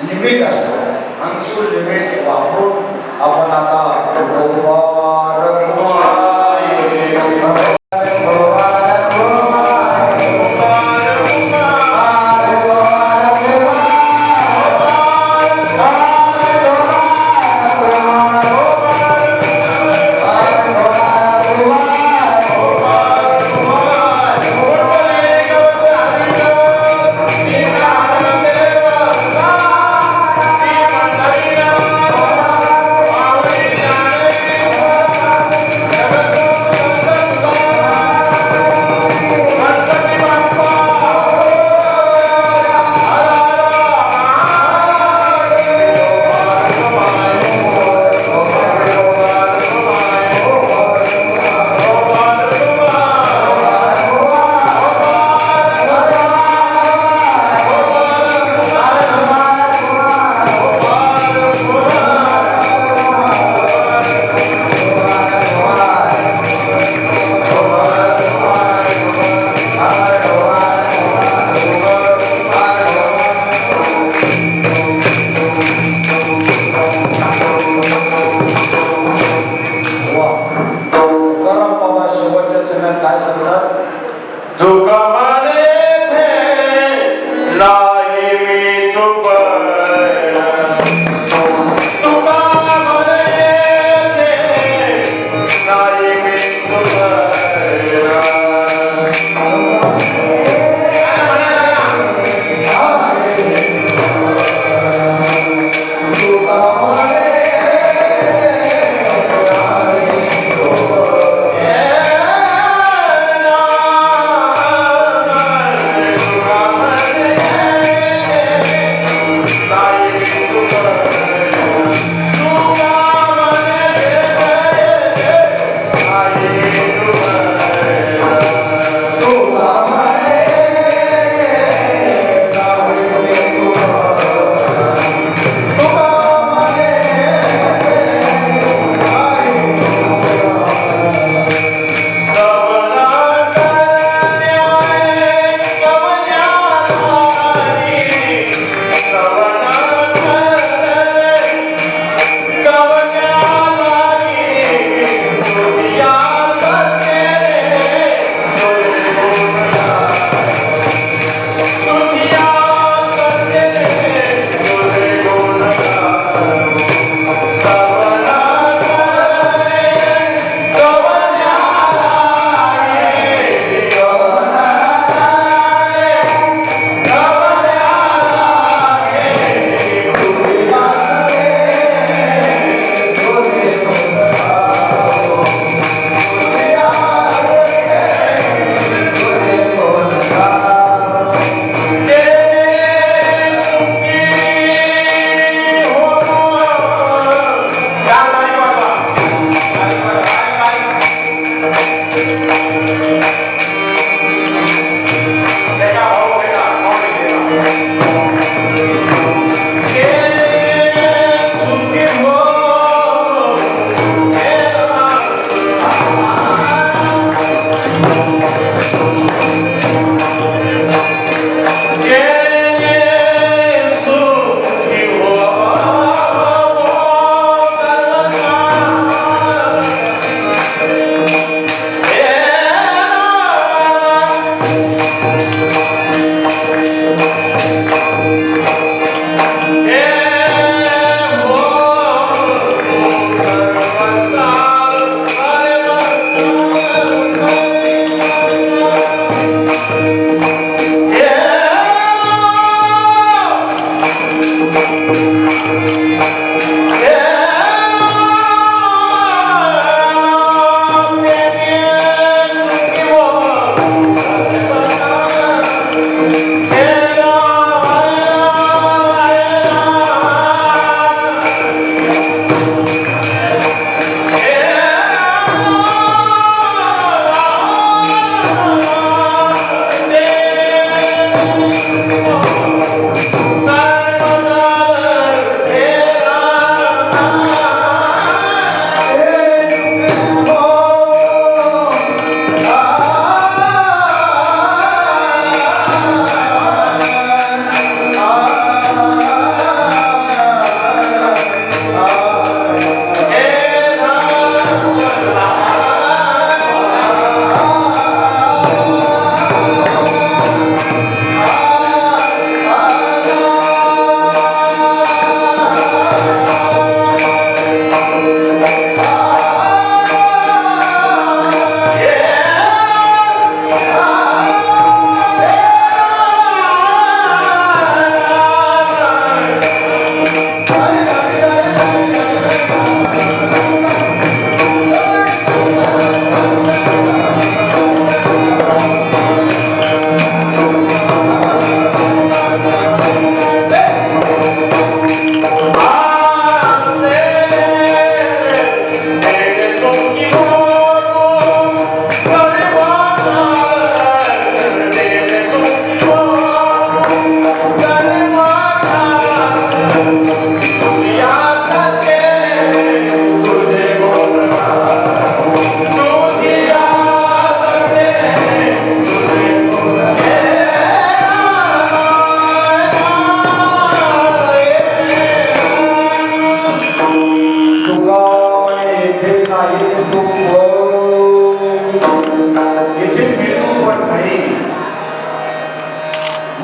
लिमिट असतं. आणखी लिमिट वापरून आपण आता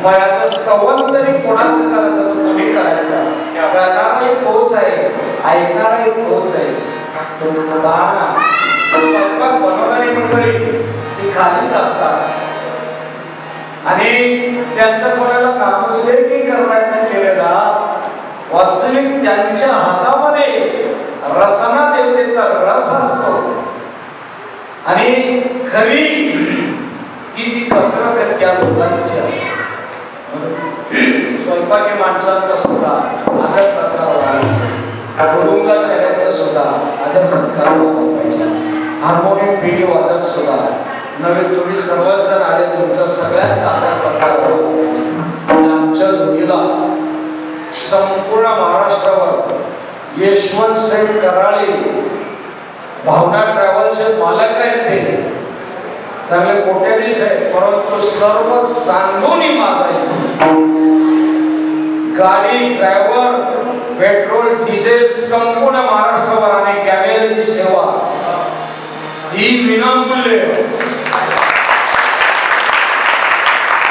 वयाचं स्तवन तरी कोणाचं करायचं कोणी करायचं करणाराही तोच आहे ऐकणाराही तोच आहे स्वयंपाक बनवणारी मंडळी ती खालीच असतात आणि त्यांचं कोणाला नामोल्लेखही करता येत नाही केलेला वास्तविक त्यांच्या हातामध्ये रसना देवतेचा रस असतो आणि खरी ती जी कसरत आहे त्या लोकांची असते स्वयंपाकी माणसांचा सुद्धा आदर सत्कार व्हावा गुरुंगा चेहऱ्यांचा सुद्धा आदर सत्कार व्हावा पाहिजे हार्मोनियम पेटी वादक सुद्धा नवे तुम्ही सर्वजण आले तुमचा सगळ्यांचा आदर सत्कार व्हावा आमच्या जोडीला संपूर्ण महाराष्ट्रावर यशवंत सेठ कराळे भावना ट्रॅव्हल्सचे मालक आहेत ते चांगले कोट्याधीश आहे परंतु सर्व सांगूनही माझा आहे गाडी ड्रायव्हर पेट्रोल डिझेल संपूर्ण महाराष्ट्रावर आणि कॅमेऱ्याची सेवा ही विनामूल्य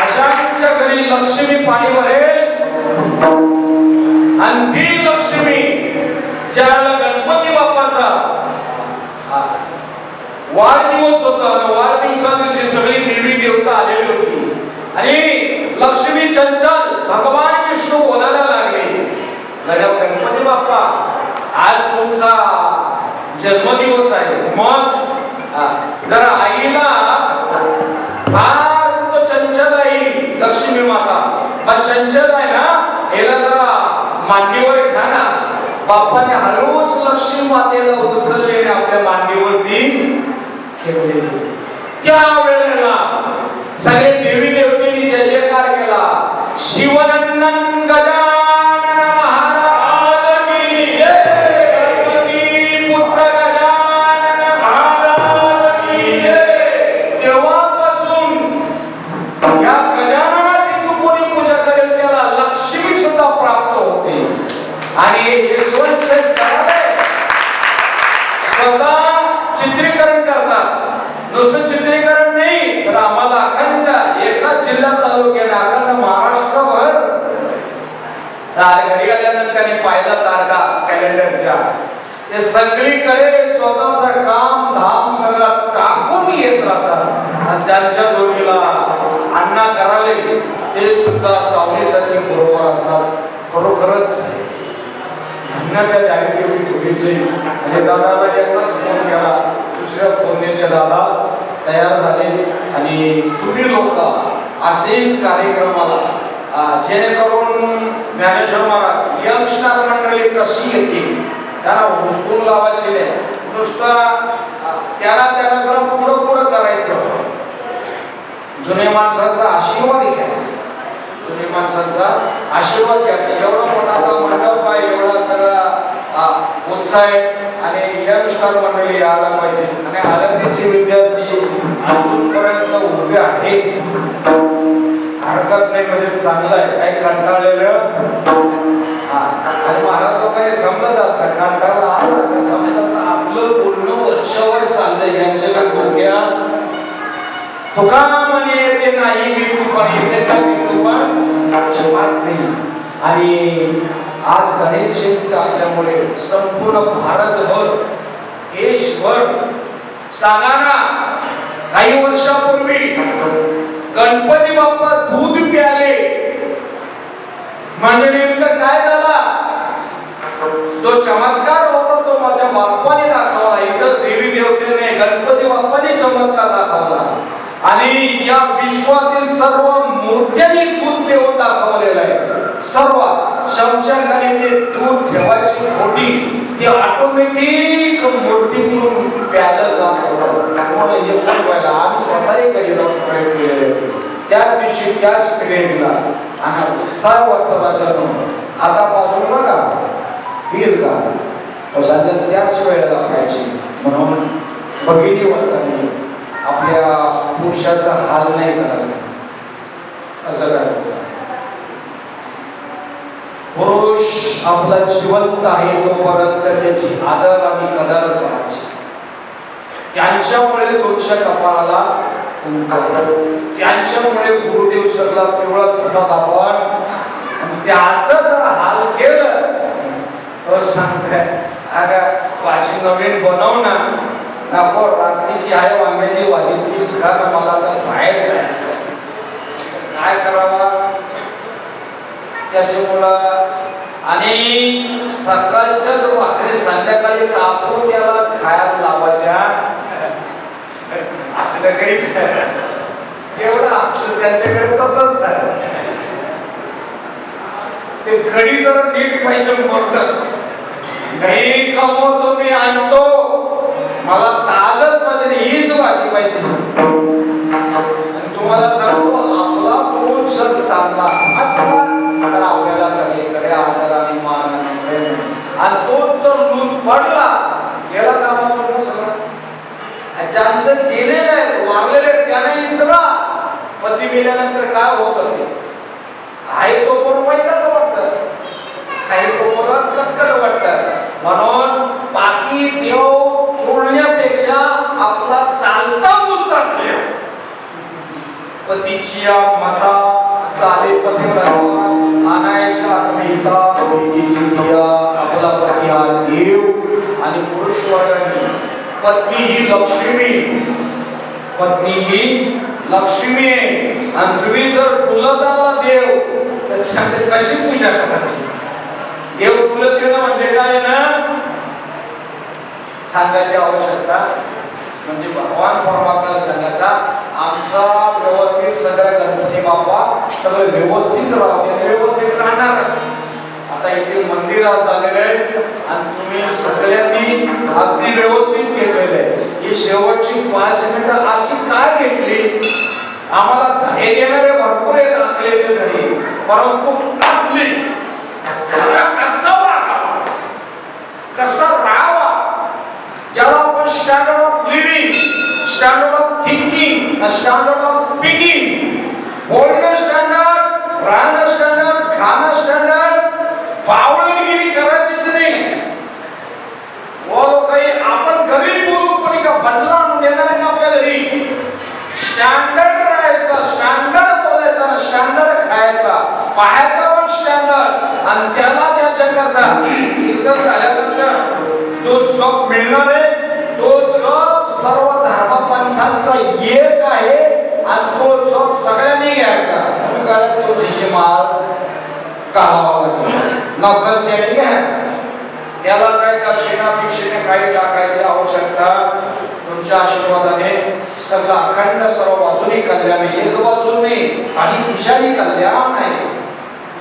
अशांच्या घरी लक्ष्मी पाणी भरेल आणि ती लक्ष्मी ज्याला गणपती बाप्पाचा वाढदिवस होता आणि वाढदिवसा दिवशी सगळी देवी देवता आलेली होती आणि लक्ष्मी चंचल भगवान विष्णू बोलायला लागले गणपती बाप्पा आज तुमचा जन्मदिवस आहे मग जरा आईला फार तो चंचल आहे लक्ष्मी माता मग चंचल आहे ना याला जरा मांडीवर घ्या ना बाप्पाने हळूच लक्ष्मी मातेला उचलले आणि आपल्या मांडीवरती ठेवले त्या वेळेला सगळे देवी देवतेनी जय जयकार केला शिवनंदन गजानन महाराज की जय गणपती पुत्र गजानन महाराज की जय तेव्हापासून या गजाननाची जो कोणी पूजा करेल त्याला लक्ष्मी सुद्धा प्राप्त होते आणि यशवंत सेठ कराळे स्वतः चित्रीकरण करतात नुसतं चित्रीकरण नाही तर आम्हाला अखंड एकाच जिल्ह्यात तालुक्यात अखंड महाराष्ट्रभर घरी आल्यानंतर त्यांनी पाहिला तारखा कॅलेंडरच्या ते सगळीकडे स्वतःचं काम धाम सगळं टाकून येत राहतात आणि त्यांच्या जोडीला अण्णा कराळे ते सुद्धा सावलीसारखे बरोबर असतात खरोखरच धन्यवाद द्यावी तेवढी थोडीच आणि दादाला एकच फोन केला दुसऱ्या फोनने दादा तयार झाले आणि तुम्ही लोक असेच कार्यक्रमाला जेणेकरून ज्ञानेश्वर महाराज यंगस्टर मंडळी कशी येते त्यांना हुसकून लावायचे नाही नुसतं त्याला जरा पुढं करायचं जुन्या माणसांचा आशीर्वाद घ्यायचा जुन्या माणसांचा आशीर्वाद घ्यायचा एवढा मोठा मंडप आहे एवढा सगळा उत्साह आहे आणि यंगस्टर मंडळी यायला पाहिजे आणि आनंदीचे विद्यार्थी अजूनपर्यंत उभे आहेत हरकत नाही म्हणजे चांगलं आहे काही कंटाळलेलं आणि महाराज लोकांनी समजत असतात कंटाळा तुका म्हणे येते नाही विठू पण येते का विठू पण अजिबात नाही. आणि आज गणेश जयंती असल्यामुळे संपूर्ण भारतभर देशभर सांगा ना, काही वर्षापूर्वी गणपती बाप्पा दूध प्याले म्हणजे नेमकं काय झाला? जो चमत्कार होता तो माझ्या बाप्पाने दाखवला. इतर देवी देवतेने गणपती बाप्पाने चमत्कार दाखवला आणि या विश्वातील सर्व मूर्त्यांनी दूध पिऊन दाखवलेलं आहे. सर्व शौचाखाली ते दूध ठेवायची खोटी ते ऑटोमॅटिक मूर्तीतून प्यालं जात होतं. आम्ही स्वतःही घरी जाऊन प्रयत्न केले त्या दिवशी त्याच पिरियडला आणि उत्साह वाटतो राजानो. आता पासून बघा फील का सध्या त्याच वेळेला पाहिजे. म्हणून भगिनी वर्गाने आपल्या पुरुषाचा हाल नाही करायचा. असं काय पुरुष आपला जिवंत आहे तोपर्यंत त्याची आदर आणि कदर करायची. त्यांच्यामुळे तुमच्या कपाळाला त्यांच्यामुळे गुरुदेव सगळा पिवळा धरत आपण त्याचा जर हाल केलं तर सांगताय अगं भाजी नवीन बनव ना, नको रात्रीची आहे वांग्याची भाजी प्लीज खा ना, मला तर बाहेर जायचं. काय करावा त्याच्यामुळं? आणि सकाळच्याच भाकरी संध्याकाळी कापून त्याला खायला लावायच्या असं काही तेवढं असलं त्यांच्याकडे तसंच झालं. ते घडी जरा नीट पाहिजे म्हणतात नाही कमवतो मी आणतो मला ताजच पाहिजे हीच भाजी पाहिजे. तुम्हाला सांगतो आपला पोट जर चांगला असला तर आपल्याला सगळीकडे आदर आणि मान आणि प्रेम आणि तोच जर लूट पडला गेला कामातून सगळं. ज्यांचं गेलेले आहेत वारलेले त्याने इसरा पती मेल्यानंतर काय होतं ते आहे तो पण वैताग वाटतं, काही तो पण कटकट वाटतं. म्हणून बाकी देव सोडण्यापेक्षा आपला चालता बोलता देव पतीची माता चाले पतीला आणायचा मिळता पतीची दिया आपला पती हा देव आणि पुरुष वर्गाने पत्नी ही लक्ष्मी. पत्नी ही लक्ष्मी आहे आणि तुम्ही जर फुलताला देव तर सांगते कशी पूजा करायची. देव फुलत येणं म्हणजे काय ना सांगायची आवश्यकता म्हणजे भगवान परमात्म्याला सांगायचा आमचा व्यवस्थित सगळं गणपती बाप्पा सगळं व्यवस्थित राहू व्यवस्थित राहणारच. आता इथे मंदिरात झालेले आहे आणि तुम्ही सगळ्यांनी अगदी व्यवस्थित घेतलेले आहे. ही शेवटची 5 मिनिटं अशी काय घेतली? आम्हाला धडे देणारे भरपूर आहेत अकलेचे धडे, परंतु असली खरं कसं वागावं कसं राहावा ज्याला आपण standard of living, standard of thinking, standard of speaking, बोलणं स्टँडर्ड, राहणं स्टँडर्ड, खाणं स्टँडर्ड, पावलगिरी करायचीच नाही. बोल काही आपण घरी बोलू कोणी का बदला आणून देणार का आपल्या घरी? स्टँडर्ड राहायचा, स्टँडर्ड बोलायचा ना, स्टँडर्ड खायचा, पाहायचा पण स्टँडर्ड आणि त्याला त्याच्या करता कीर्तन झाल्यानंतर जो जप मिळणार आहे तो जप सर्व धर्मपंथांचा एक आहे आणि तो जप सगळ्यांनी घ्यायचा. तुम्ही काय तो झिजे मार काढावा लागेल नसल त्याने घ्यायचा. त्याला काही दक्षिणा भिक्षिणे काही टाकायची आवश्यकता तुमच्या आशीर्वादाने सगळं अखंड सर्व बाजूनी कल्याण, एक बाजूने आणि दिशाने कल्याण आहे.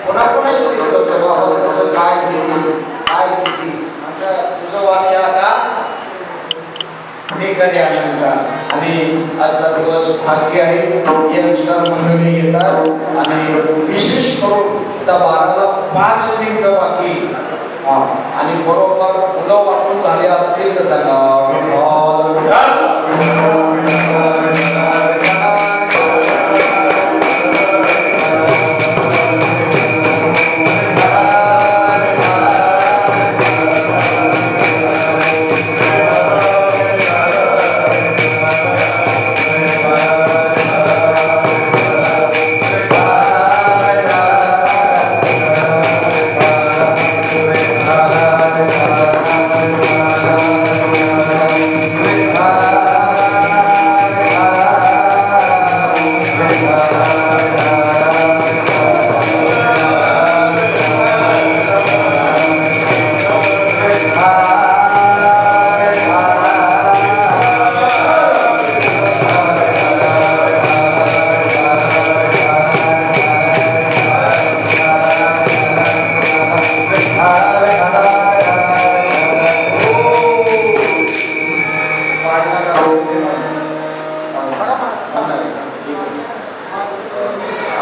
कोणाकोणाला शिकवतो बाबा कसं काय केली काय किती तुझं वाक्य आता ठिकाणी आनंद. आणि आजचा दिवस भाग्य आहे यंगस्टर मंडळी येतात आणि विशेष करून त्या 12ला 5 मिनिटं बाकी आणि बरोबर मुलं वाटून झाले असतील तर सांगा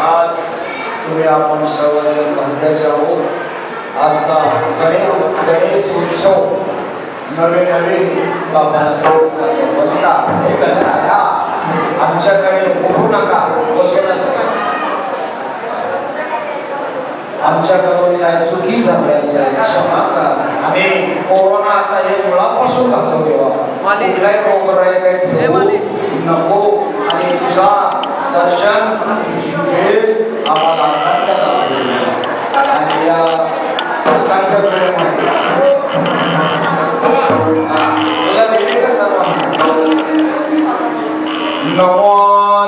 आज तुम्ही आपण सर्वजण भाग्याचे आहोत. आजचा गणेश उत्सव नवीन नवीन बाबांना बनता हे करणाऱ्या आमच्याकडे बघू नका, बसूनच आमच्याकडून काय चुकी झाली असेल क्षमा करा. आणि कोरोना आता हे मुळापासून घालतो देवा, कुठलाही रोगराई काही ठेवू नको. आणि तुझा दर्शन तुझी भेट आम्हाला आणि या नमो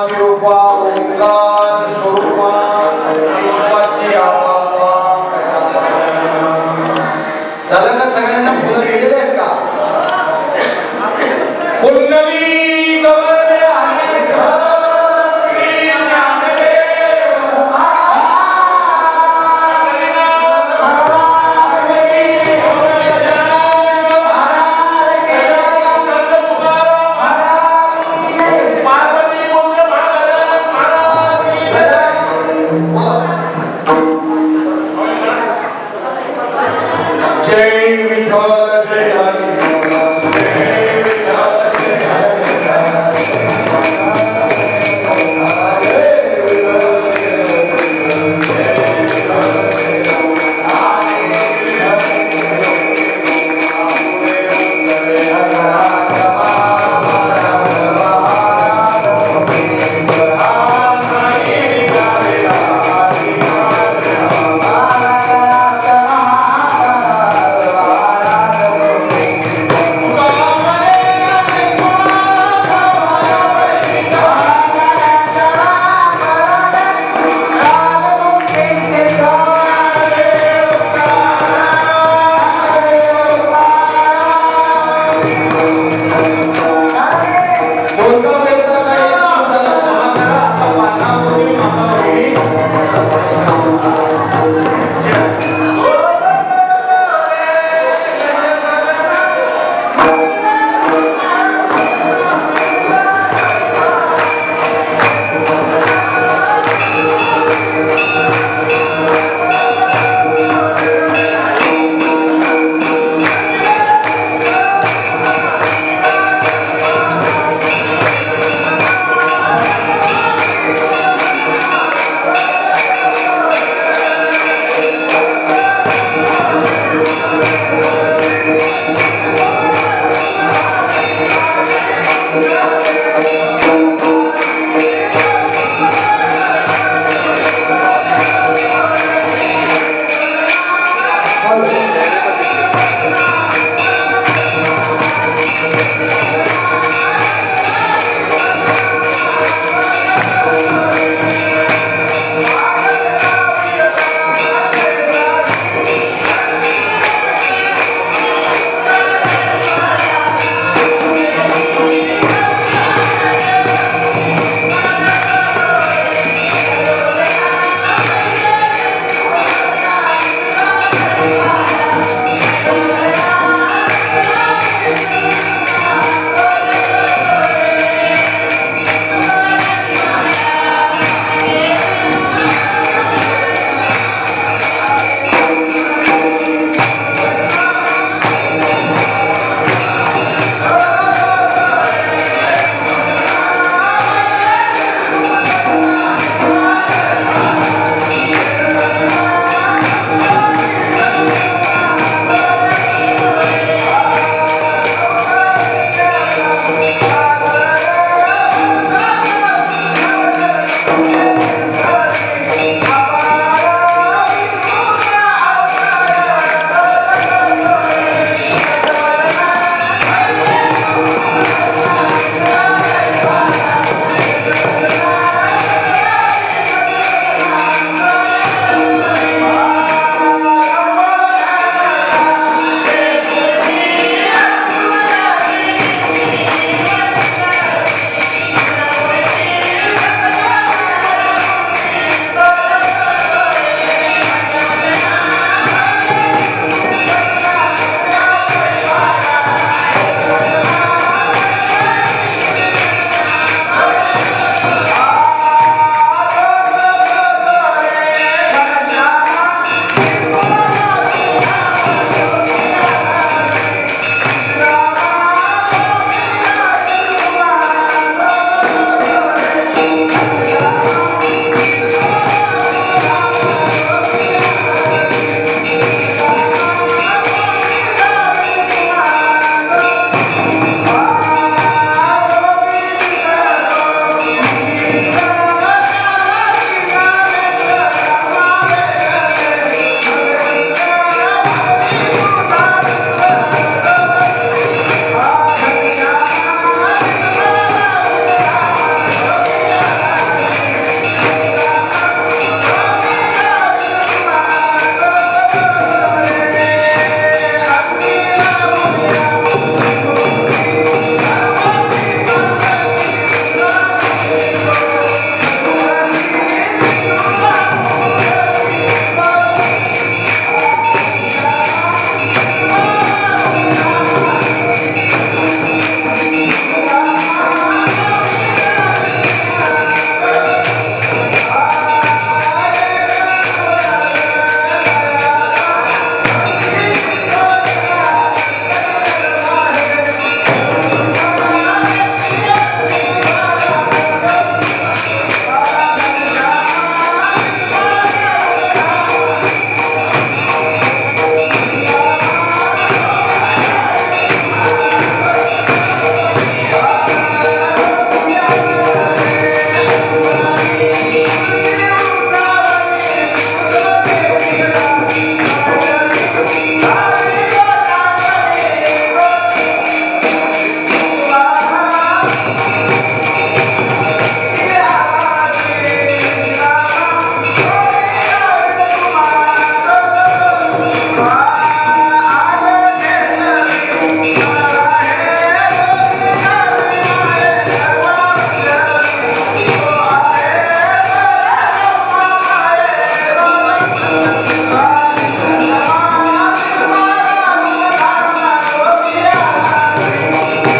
देवा ओंकार स्वरूपा रूपाची आबाबा. झालं का? सगळ्यांना फुलं गेलेले आहेत का? कुंडली गवळणे आहे श्री ज्ञानदेव जय विठ्ठल जय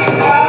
Hare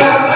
या